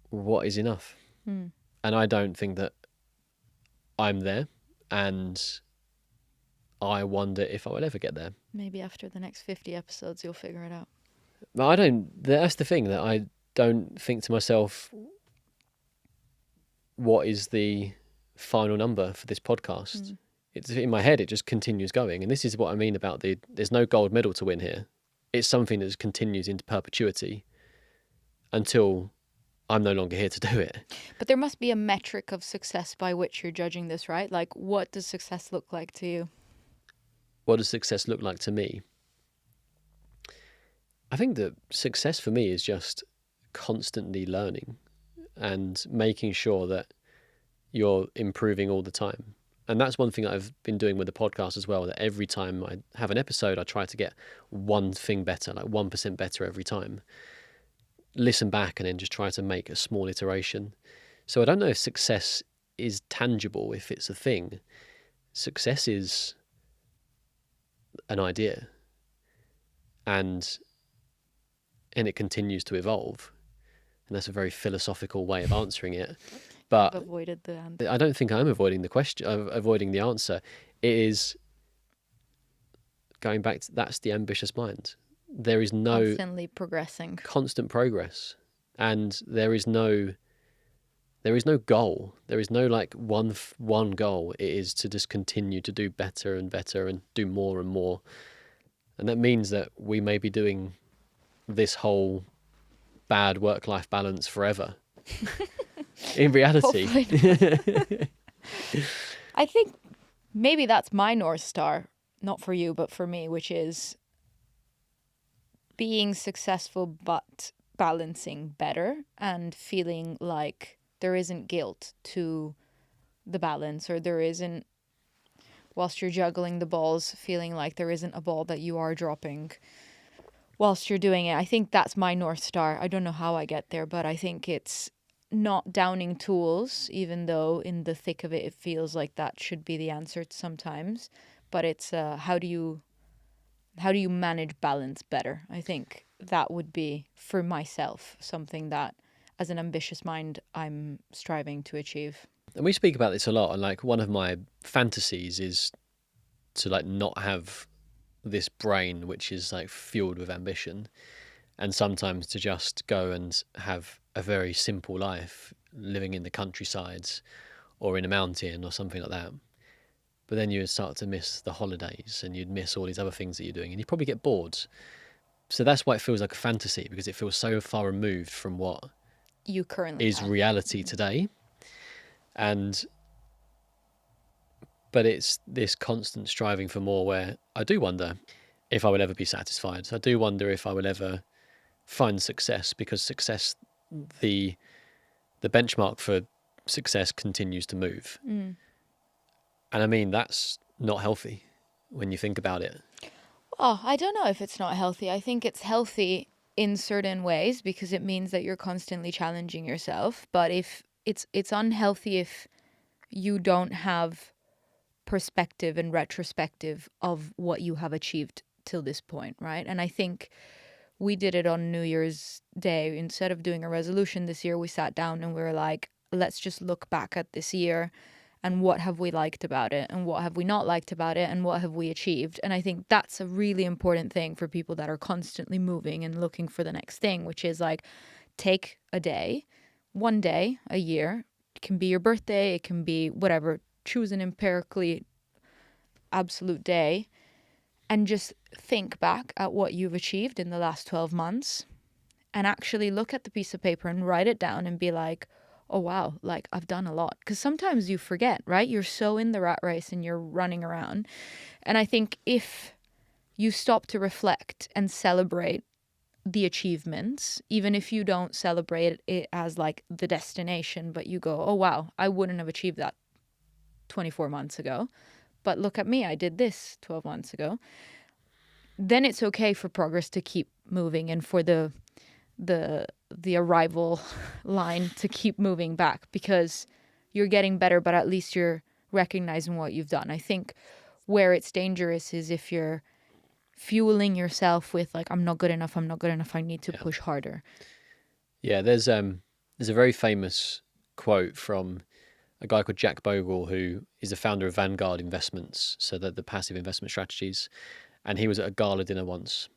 what is enough. And I don't think that I'm there, and I wonder if I will ever get there. Maybe after the next 50 episodes, you'll figure it out. That's the thing, that I don't think to myself, what is the final number for this podcast? It's in my head, it just continues going. And this is what I mean about there's no gold medal to win here. It's something that just continues into perpetuity until I'm no longer here to do it. But there must be a metric of success by which you're judging this, right? Like, what does success look like to you? What does success look like to me? I think that success for me is just constantly learning and making sure that you're improving all the time. And that's one thing that I've been doing with the podcast as well, that every time I have an episode, I try to get one thing better, like 1% better every time. Listen back and then just try to make a small iteration. So I don't know if success is tangible, if it's a thing. Success is an idea, and it continues to evolve. And that's a very philosophical way of answering it. But I've avoided the answer. I don't think I'm avoiding the question, avoiding the answer. It is going back to, that's the ambitious mind. There is no Constantly progressing, constant progress, and there is no goal. There is no like one goal. It is to just continue to do better and better and do more and more. And that means that we may be doing this whole bad work-life balance forever. In reality. I think maybe that's my North Star, not for you, but for me, which is being successful but balancing better and feeling like there isn't guilt to the balance, or there isn't, whilst you're juggling the balls, feeling like there isn't a ball that you are dropping whilst you're doing it. I think that's my North Star. I don't know how I get there, but I think it's not downing tools, even though in the thick of it, it feels like that should be the answer sometimes. But it's how do you how do you manage balance better? I think that would be, for myself, something that as an ambitious mind I'm striving to achieve. And we speak about this a lot, and like one of my fantasies is to like not have this brain which is like fueled with ambition, and sometimes to just go and have a very simple life, living in the countrysides or in a mountain or something like that. But then you would start to miss the holidays, and you'd miss all these other things that you're doing, and you'd probably get bored. So that's why it feels like a fantasy, because it feels so far removed from what You currently is have. reality today. But it's this constant striving for more, where I do wonder if I will ever be satisfied. I do wonder if I will ever find success, because success, the benchmark for success continues to move. Mm. And I mean, that's not healthy when you think about it. Well, I don't know if it's not healthy. I think it's healthy in certain ways because it means that you're constantly challenging yourself. But if it's unhealthy if you don't have perspective and retrospective of what you have achieved till this point, right? And I think we did it on New Year's Day. Instead of doing a resolution this year, we sat down and we were like, let's just look back at this year and what have we liked about it and what have we not liked about it and what have we achieved. And I think that's a really important thing for people that are constantly moving and looking for the next thing, which is like, take a day, one day a year. It can be your birthday, it can be whatever. Choose an empirically absolute day and just think back at what you've achieved in the last 12 months and actually look at the piece of paper and write it down and be like, oh, wow, like I've done a lot. Because sometimes you forget, right? You're so in the rat race and you're running around. And I think if you stop to reflect and celebrate the achievements, even if you don't celebrate it as like the destination, but you go, oh, wow, I wouldn't have achieved that 24 months ago. But look at me, I did this 12 months ago. Then it's okay for progress to keep moving and for the arrival line to keep moving back because you're getting better, but at least you're recognizing what you've done. I think where it's dangerous is if you're fueling yourself with like, I'm not good enough, I need to push harder. Yeah, there's a very famous quote from a guy called Jack Bogle, who is the founder of Vanguard Investments, so the passive investment strategies. And he was at a gala dinner once,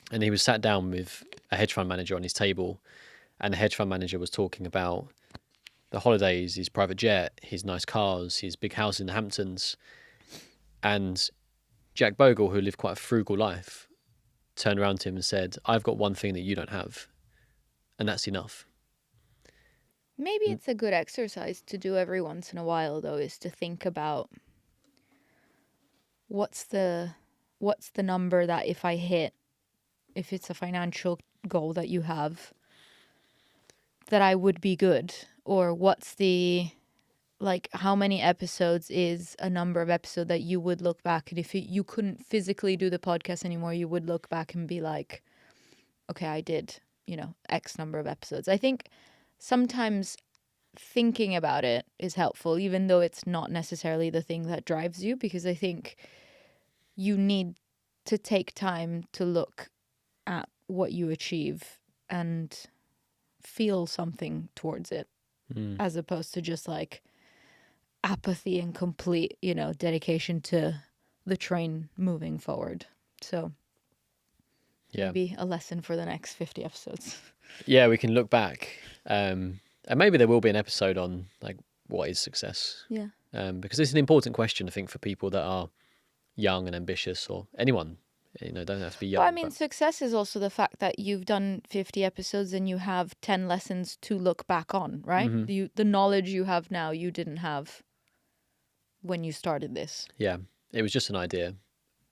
and he was sat down with a hedge fund manager on his table, and the hedge fund manager was talking about the holidays, his private jet, his nice cars, his big house in the Hamptons. And Jack Bogle, who lived quite a frugal life, turned around to him and said, I've got one thing that you don't have, and that's enough. Maybe it's a good exercise to do every once in a while, though, is to think about what's the number that if I hit, if it's a financial goal that you have, that I would be good, or what's the, like, how many episodes is a number of episodes that you would look back and if you couldn't physically do the podcast anymore, you would look back and be like, okay, I did, X number of episodes. I think sometimes thinking about it is helpful, even though it's not necessarily the thing that drives you, because I think you need to take time to look at what you achieve and feel something towards it, as opposed to just like apathy and complete, dedication to the train moving forward. So maybe a lesson for the next 50 episodes. Yeah, we can look back. And maybe there will be an episode on like what is success. Yeah. Because it's an important question, I think, for people that are young and ambitious, or anyone, don't have to be young. Well, I mean, success is also the fact that you've done 50 episodes and you have 10 lessons to look back on, right? Mm-hmm. The knowledge you have now, you didn't have when you started this. Yeah, it was just an idea,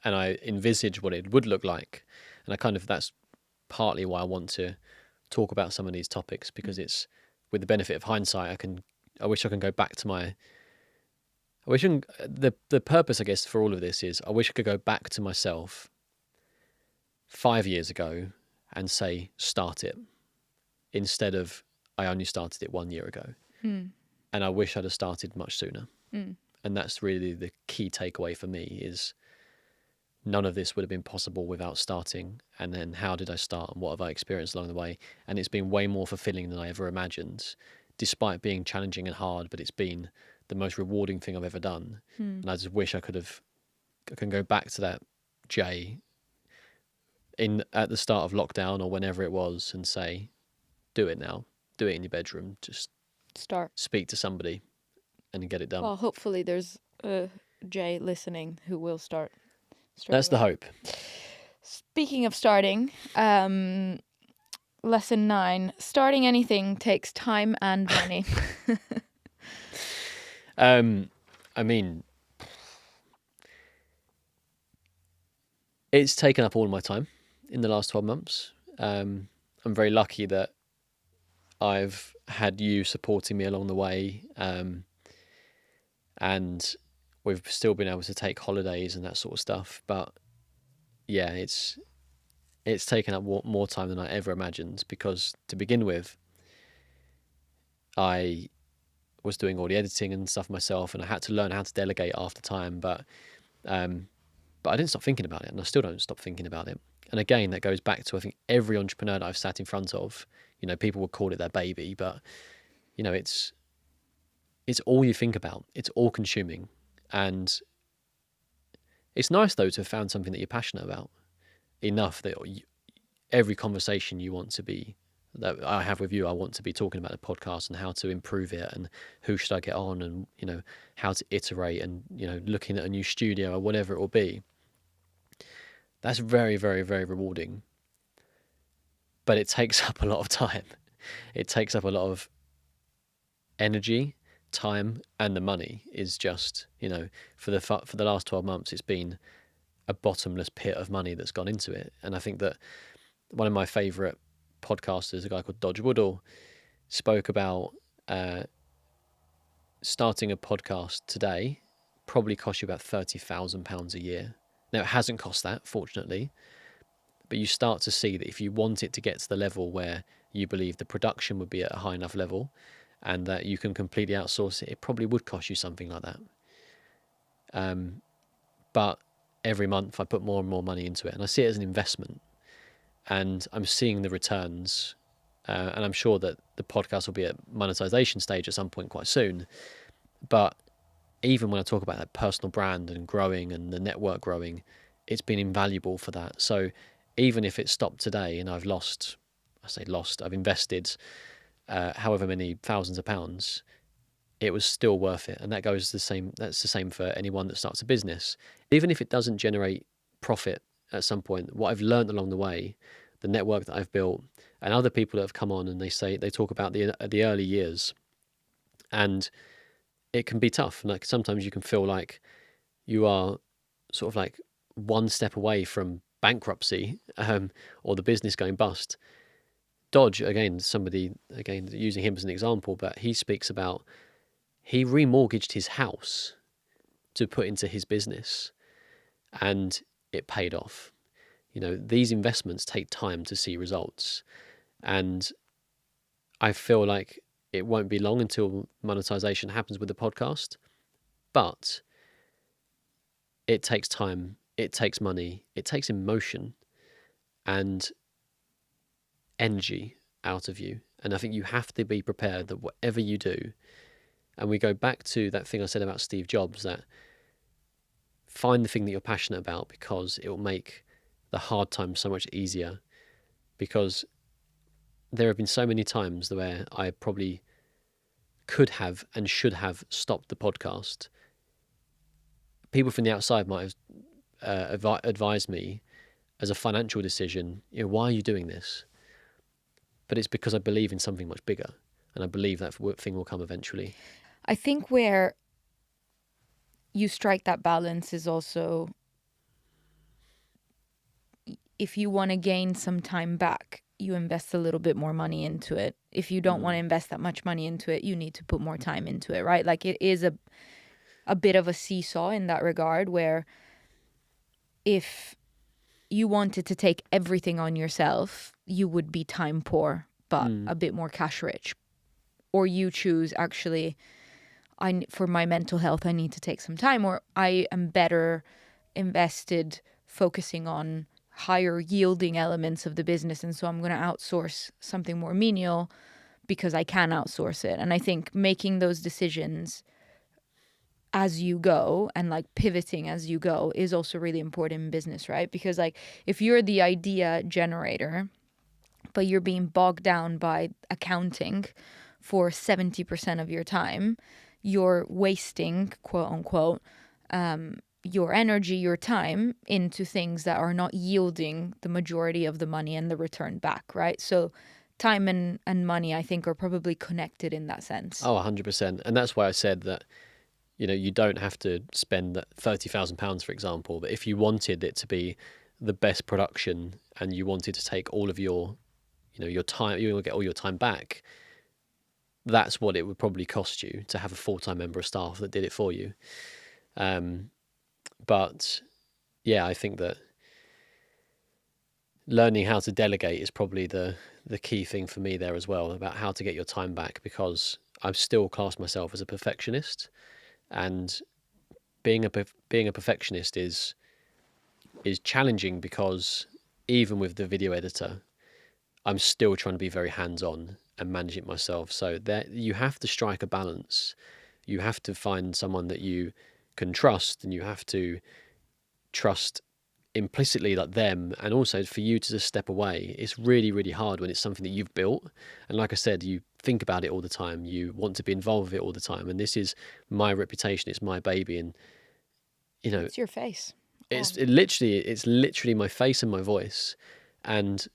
and I envisaged what it would look like, and that's partly why I want to talk about some of these topics, because it's, with the benefit of hindsight, I wish I can go back to the purpose, I guess, for all of this is I wish I could go back to myself 5 years ago and say, start it, instead of I only started it 1 year ago. And I wish I'd have started much sooner. And that's really the key takeaway for me is none of this would have been possible without starting. And then how did I start and what have I experienced along the way? And it's been way more fulfilling than I ever imagined, despite being challenging and hard, but it's been the most rewarding thing I've ever done. And I just wish I can go back to that Jay at the start of lockdown or whenever it was and say, do it now, do it in your bedroom, just Start. speak to somebody and get it done. Well, hopefully there's a Jay listening who will start. That's the hope. Speaking of starting, lesson 9, starting anything takes time and money. I mean, it's taken up all my time in the last 12 months. I'm very lucky that I've had you supporting me along the way, and we've still been able to take holidays and that sort of stuff. But yeah, it's taken up more time than I ever imagined, because to begin with, I was doing all the editing and stuff myself, and I had to learn how to delegate after time. But I didn't stop thinking about it, and I still don't stop thinking about it. And again, that goes back to, I think, every entrepreneur that I've sat in front of. You know, people would call it their baby, but you know, it's all you think about. It's all consuming, and it's nice though to have found something that you're passionate about enough that every conversation that I have with you, I want to be talking about the podcast and how to improve it and who should I get on, and you know, how to iterate, and you know, looking at a new studio or whatever it will be. That's very, very, very rewarding. But it takes up a lot of time. It takes up a lot of energy, time, and the money is just, you know, for the last 12 months, it's been a bottomless pit of money that's gone into it. And I think that one of my favourite podcasters, a guy called Dodge Woodall, spoke about starting a podcast today probably costs you about £30,000 a year. Now, it hasn't cost that, fortunately, but you start to see that if you want it to get to the level where you believe the production would be at a high enough level and that you can completely outsource it, it probably would cost you something like that. But every month I put more and more money into it, and I see it as an investment, and I'm seeing the returns, and I'm sure that the podcast will be at monetization stage at some point quite soon. But even when I talk about that personal brand and growing and the network growing, it's been invaluable for that. So even if it stopped today and I've invested however many thousands of pounds, it was still worth it. And that's the same for anyone that starts a business. Even if it doesn't generate profit at some point, what I've learned along the way, the network that I've built, and other people that have come on and they talk about the early years, and it can be tough. Like sometimes you can feel like you are sort of like one step away from bankruptcy, or the business going bust. Dodge, again, using him as an example, but he speaks about, he remortgaged his house to put into his business, and it paid off. You know, these investments take time to see results, and I feel like it won't be long until monetization happens with the podcast, but it takes time, it takes money, it takes emotion and energy out of you. And I think you have to be prepared that whatever you do, and we go back to that thing I said about Steve Jobs, that find the thing that you're passionate about, because it will make the hard times so much easier. Because there have been so many times where I probably could have and should have stopped the podcast. People from the outside might have advised me as a financial decision, you know, why are you doing this? But it's because I believe in something much bigger, and I believe that thing will come eventually. I think where you strike that balance is also, if you want to gain some time back, you invest a little bit more money into it. If you don't want to invest that much money into it, you need to put more time into it, right? Like, it is a bit of a seesaw in that regard, where if you wanted to take everything on yourself, you would be time poor, but a bit more cash rich. Or you choose, actually, for my mental health, I need to take some time, or I am better invested focusing on higher yielding elements of the business. And so I'm going to outsource something more menial because I can outsource it. And I think making those decisions as you go and like pivoting as you go is also really important in business, right? Because like if you're the idea generator, but you're being bogged down by accounting for 70% of your time, you're wasting, quote unquote, your energy, your time into things that are not yielding the majority of the money and the return back, right? So time and money, I think, are probably connected in that sense. Oh, 100%. And that's why I said that, you know, you don't have to spend £30,000, for example, but if you wanted it to be the best production and you wanted to take all of your, you know, your time, you'll get all your time back, that's what it would probably cost you to have a full-time member of staff that did it for you. But yeah, I think that learning how to delegate is probably the key thing for me there as well, about how to get your time back, because I've still classed myself as a perfectionist, and being a perfectionist is challenging, because even with the video editor, I'm still trying to be very hands-on and manage it myself. So that you have to strike a balance. You have to find someone that you can trust, and you have to trust implicitly like them, and also for you to just step away. It's really, really hard when it's something that you've built, and like I said, you think about it all the time, you want to be involved with it all the time, and this is my reputation, it's my baby, and you know, It's your face. it's literally my face and my voice, and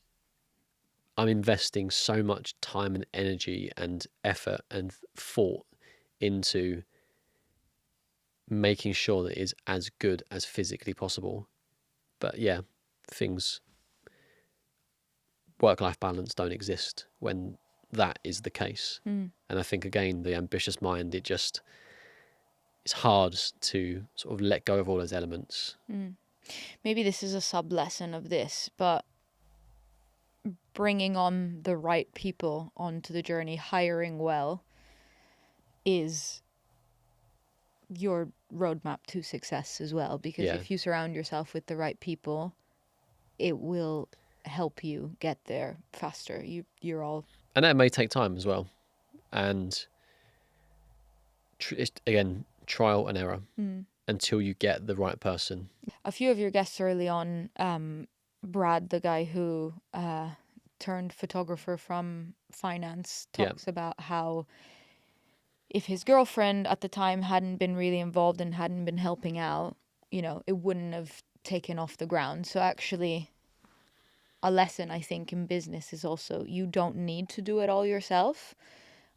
I'm investing so much time and energy and effort and thought into making sure that it is as good as physically possible. But yeah, work-life balance don't exist when that is the case. And I think, again, the ambitious mind, it's hard to sort of let go of all those elements. Maybe this is a sub-lesson of this, but bringing on the right people onto the journey, hiring well, is your roadmap to success as well. Because if you surround yourself with the right people, it will help you get there faster. You're all... And that may take time as well. And again, trial and error until you get the right person. A few of your guests early on, Brad, the guy who turned photographer from finance, talks about how if his girlfriend at the time hadn't been really involved and hadn't been helping out, you know, it wouldn't have taken off the ground. So actually, a lesson I think in business is also you don't need to do it all yourself.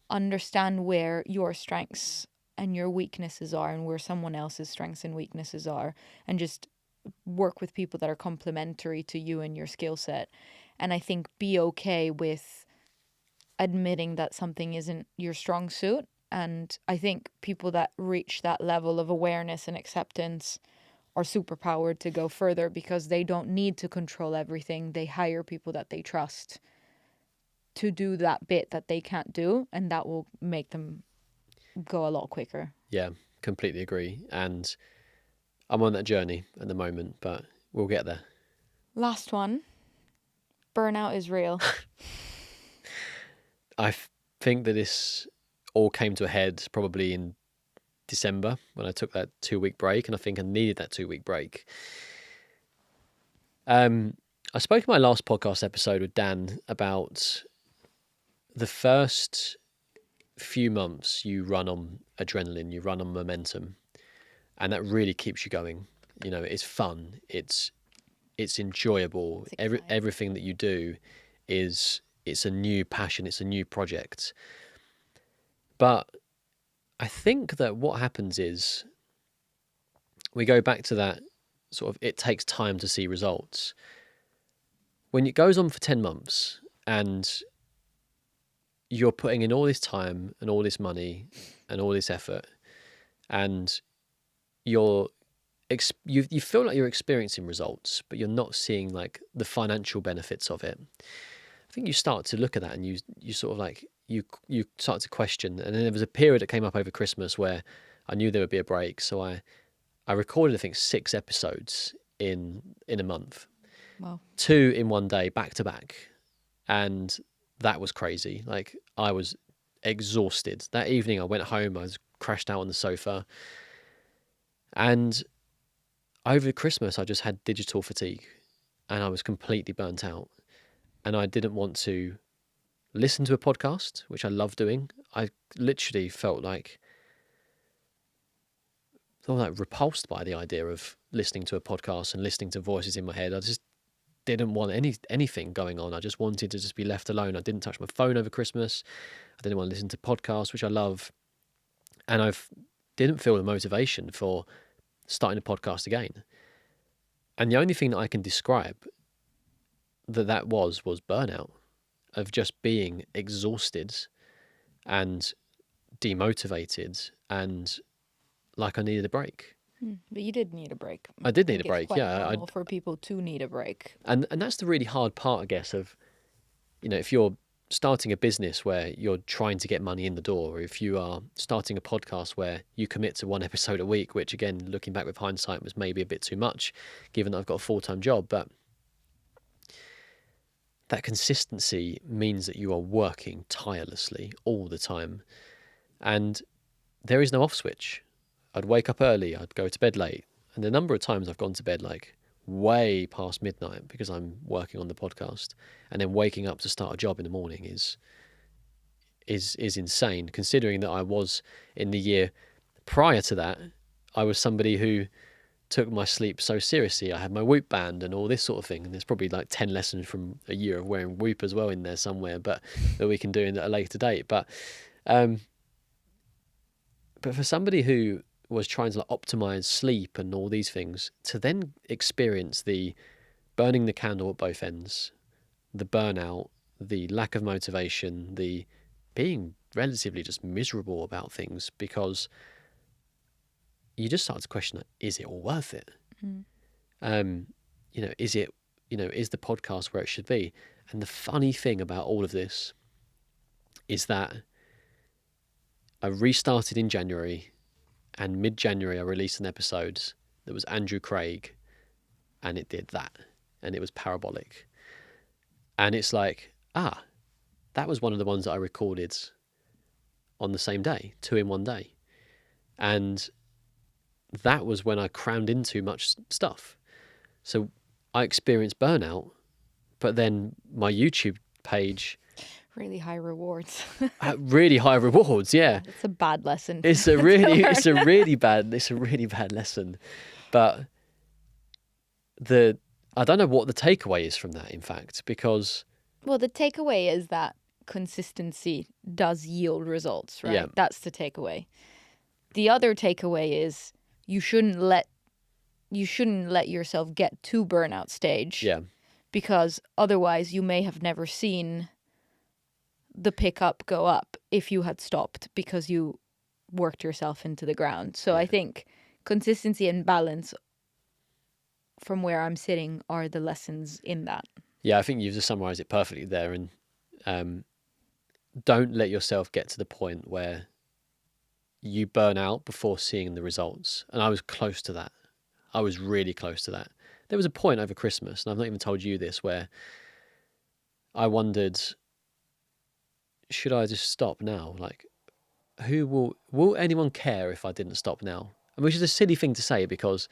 Understand where your strengths and your weaknesses are, and where someone else's strengths and weaknesses are, and just work with people that are complementary to you and your skill set. And I think be okay with admitting that something isn't your strong suit. And I think people that reach that level of awareness and acceptance are superpowered to go further, because they don't need to control everything. They hire people that they trust to do that bit that they can't do, and that will make them go a lot quicker. Yeah, completely agree. And I'm on that journey at the moment, but we'll get there. Last one. Burnout is real. I think that this all came to a head probably in December when I took that 2-week break, and I think I needed that 2-week break. I spoke in my last podcast episode with Dan about the first few months you run on adrenaline, you run on momentum, and that really keeps you going. You know, it's fun, it's enjoyable. Everything that you do it's a new passion, it's a new project. But I think that what happens is we go back to that sort of, it takes time to see results. When it goes on for 10 months and you're putting in all this time and all this money and all this effort, and you feel like you're experiencing results, but you're not seeing like the financial benefits of it, I think you start to look at that and you sort of like, you start to question. And then there was a period that came up over Christmas where I knew there would be a break. So I recorded, I think, 6 episodes in a month. Wow. 2 in one day, back to back. And that was crazy. Like, I was exhausted. That evening I went home, I was crashed out on the sofa. And over Christmas, I just had digital fatigue and I was completely burnt out. And I didn't want to listen to a podcast, which I love doing. I literally felt like repulsed by the idea of listening to a podcast and listening to voices in my head. I just didn't want anything going on. I just wanted to just be left alone. I didn't touch my phone over Christmas. I didn't want to listen to podcasts, which I love. And I didn't feel the motivation for starting a podcast again. And the only thing that I can describe that was burnout, of just being exhausted and demotivated and like I needed a break. But you did need a break. I did need a It's break, quite yeah. normal for people to need a break. And that's the really hard part, I guess, of, if you're starting a business where you're trying to get money in the door, or if you are starting a podcast where you commit to 1 episode a week, which again, looking back with hindsight, was maybe a bit too much, given that I've got a full-time job. But that consistency means that you are working tirelessly all the time. And there is no off switch. I'd wake up early, I'd go to bed late. And the number of times I've gone to bed like way past midnight because I'm working on the podcast, and then waking up to start a job in the morning is insane, considering that I was, in the year prior to that, I was somebody who took my sleep so seriously. I had my Whoop band and all this sort of thing, and there's probably like 10 lessons from a year of wearing Whoop as well in there somewhere, but that we can do in a later date. But for somebody who was trying to optimize sleep and all these things, to then experience the burning the candle at both ends, the burnout, the lack of motivation, the being relatively just miserable about things, because you just start to question, is it all worth it? Is it, is the podcast where it should be? And the funny thing about all of this is that I restarted in January, and mid-January I released an episode that was Andrew Craig, and it did that, and it was parabolic. And it's like, that was one of the ones that I recorded on the same day, 2 in one day. And that was when I crammed in too much stuff. So I experienced burnout, but then my YouTube page... Really high rewards. Really high rewards, yeah. It's a bad lesson. It's a really bad lesson. But I don't know what the takeaway is from that, in fact, because... Well, the takeaway is that consistency does yield results, right? Yeah. That's the takeaway. The other takeaway is you shouldn't let yourself get to burnout stage. Yeah. Because otherwise you may have never seen the pickup go up if you had stopped because you worked yourself into the ground. So I think consistency and balance, from where I'm sitting, are the lessons in that. Yeah, I think you've just summarized it perfectly there. And don't let yourself get to the point where you burn out before seeing the results. And I was close to that. I was really close to that. There was a point over Christmas, and I've not even told you this, where I wondered, should I just stop now? Like, will anyone care if I didn't stop now? Which is a silly thing to say, because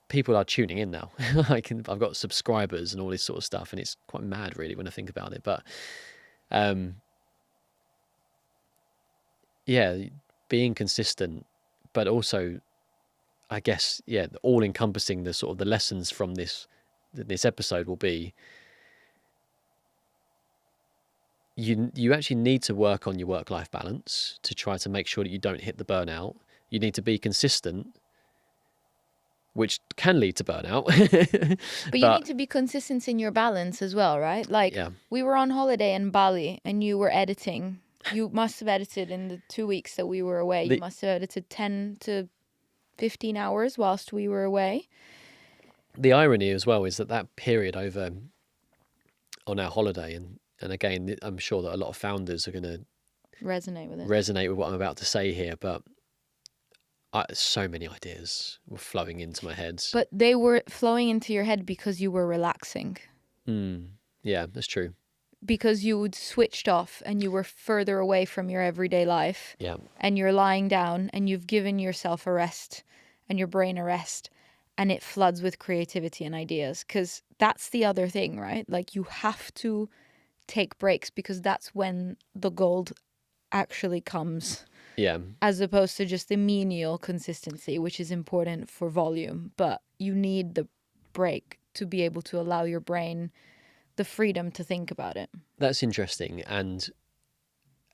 people are tuning in now. I've got subscribers and all this sort of stuff, and it's quite mad really when I think about it. But being consistent, but also, I guess, all encompassing the sort of the lessons from this episode will be, you actually need to work on your work-life balance to try to make sure that you don't hit the burnout. You need to be consistent, which can lead to burnout. But you need to be consistent in your balance as well, right? Like, we were on holiday in Bali and you were editing. You must have edited in the 2 weeks that we were away. You must have edited 10 to 15 hours whilst we were away. The irony as well is that period over on our holiday, and again, I'm sure that a lot of founders are going to resonate with what I'm about to say here, but So many ideas were flowing into my head. But they were flowing into your head because you were relaxing. Yeah, that's true. Because you'd switched off and you were further away from your everyday life. Yeah. And you're lying down and you've given yourself a rest and your brain a rest, and it floods with creativity and ideas. Because that's the other thing, right? Like, you have to take breaks because that's when the gold actually comes. Yeah. As opposed to just the menial consistency, which is important for volume. But you need the break to be able to allow your brain the freedom to think about it. That's interesting. And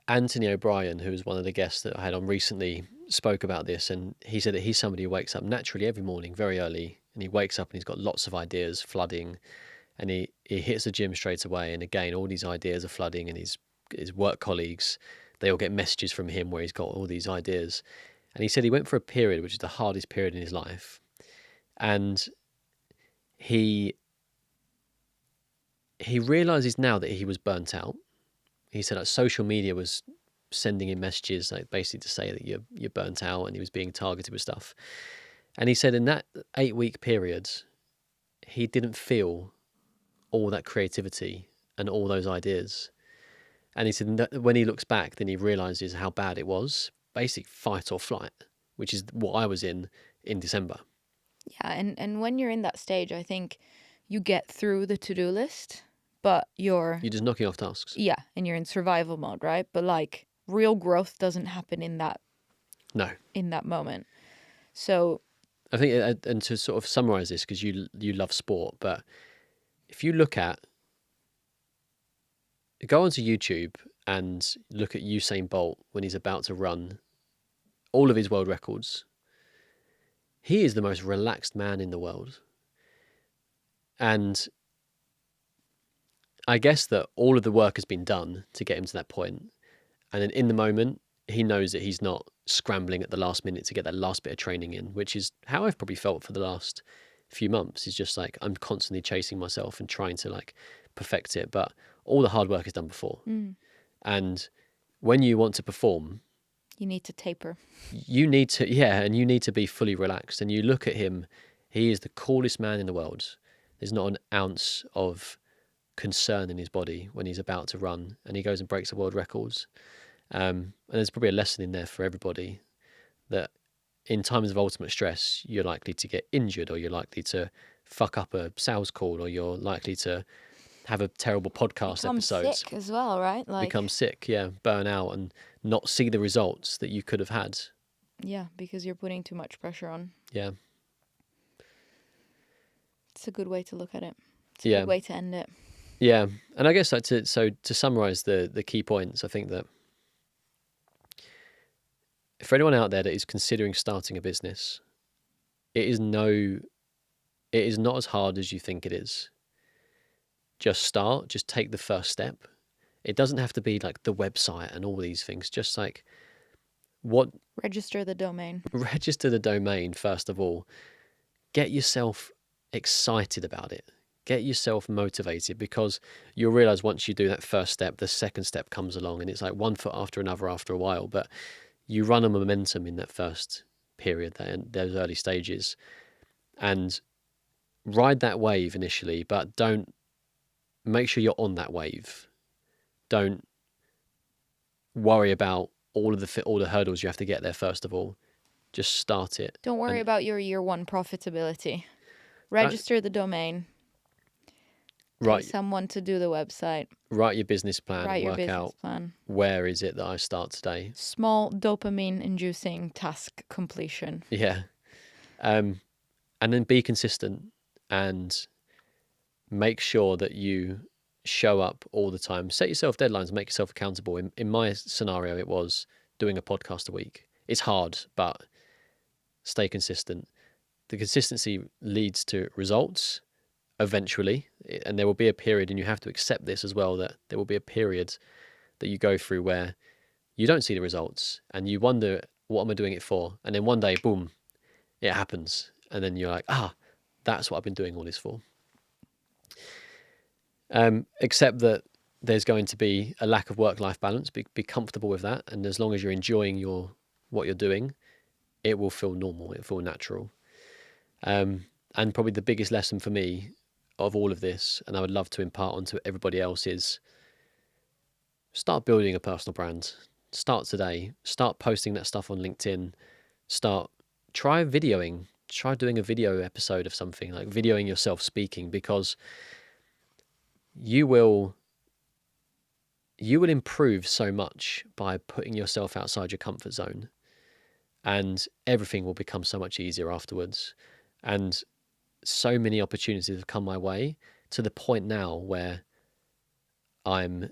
Anthony O'Brien, who was one of the guests that I had on recently, spoke about this, and he said that he's somebody who wakes up naturally every morning very early, and he wakes up and he's got lots of ideas flooding, and he hits the gym straight away, and again all these ideas are flooding, and his work colleagues, they all get messages from him where he's got all these ideas. And he said he went for a period which is the hardest period in his life, and he realizes now that he was burnt out. He said that social media was sending him messages, like basically to say that you're burnt out, and he was being targeted with stuff. And he said in that 8-week period, he didn't feel all that creativity and all those ideas. And he said that when he looks back, then he realizes how bad it was. Basic fight or flight, which is what I was in December. Yeah, and when you're in that stage, I think you get through the to-do list, but you're just knocking off tasks. Yeah, and you're in survival mode, right? But like, real growth doesn't happen in that moment. So I think, and to sort of summarize this, because you love sport, but if you go onto YouTube and look at Usain Bolt when he's about to run all of his world records, he is the most relaxed man in the world. And I guess that all of the work has been done to get him to that point. And then in the moment, he knows that he's not scrambling at the last minute to get that last bit of training in, which is how I've probably felt for the last few months. Is just like I'm constantly chasing myself and trying to like perfect it. But all the hard work is done before. And when you want to perform, you need to taper. You need to, and you need to be fully relaxed. And you look at him, he is the coolest man in the world. There's not an ounce of concern in his body when he's about to run, and he goes and breaks the world records. And there's probably a lesson in there for everybody that in times of ultimate stress, you're likely to get injured, or you're likely to fuck up a sales call, or you're likely to have a terrible podcast episode. Sick as well, right? Like, become sick, burn out, and not see the results that you could have had. Yeah, because you're putting too much pressure on. Yeah. It's a good way to look at it. It's a good way to end it. Yeah, and I guess like to summarize the key points, I think that for anyone out there that is considering starting a business, it is not as hard as you think it is. Just start, just take the first step. It doesn't have to be like the website and all these things. Just like register the domain. Register the domain first of all. Get yourself excited about it. Get yourself motivated, because you'll realize once you do that first step, the second step comes along, and it's like one foot after another after a while. But you run a momentum in that first period, those early stages, and ride that wave initially, but don't make sure you're on that wave. Don't worry about all the hurdles you have to get there first of all. Just start it. Don't worry about your year one profitability. Register the domain. Pay someone to do the website. Write your business plan. Write your work business out plan. Where is it that I start today. Small dopamine-inducing task completion. Yeah. And then be consistent and make sure that you show up all the time. Set yourself deadlines, make yourself accountable. In my scenario, it was doing a podcast a week. It's hard, but stay consistent. The consistency leads to results eventually, and there will be a period, and you have to accept this as well, that there will be a period that you go through where you don't see the results and you wonder, what am I doing it for? And then one day, boom, it happens, and then you're like, that's what I've been doing all this for. Except that there's going to be a lack of work-life balance. Be comfortable with that, and as long as you're enjoying what you're doing, it will feel normal, it will feel natural. And probably the biggest lesson for me of all of this, and I would love to impart onto everybody else, is start building a personal brand. Start today. Start posting that stuff on LinkedIn. Try videoing. Try doing a video episode of something, like videoing yourself speaking, because you will improve so much by putting yourself outside your comfort zone, and everything will become so much easier afterwards. And so many opportunities have come my way, to the point now where I'm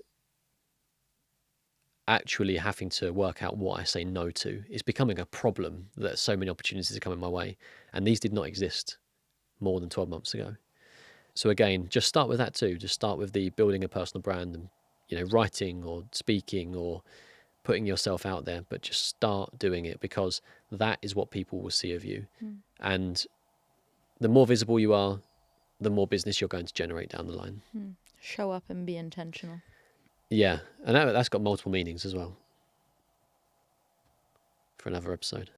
actually having to work out what I say no to. It's becoming a problem that so many opportunities are coming my way, and these did not exist more than 12 months ago. So again, just start with that too. Just start with the building a personal brand, and writing or speaking or putting yourself out there, but just start doing it, because that is what people will see of you. And the more visible you are, the more business you're going to generate down the line. Show up and be intentional. Yeah, and that's got multiple meanings as well, for another episode.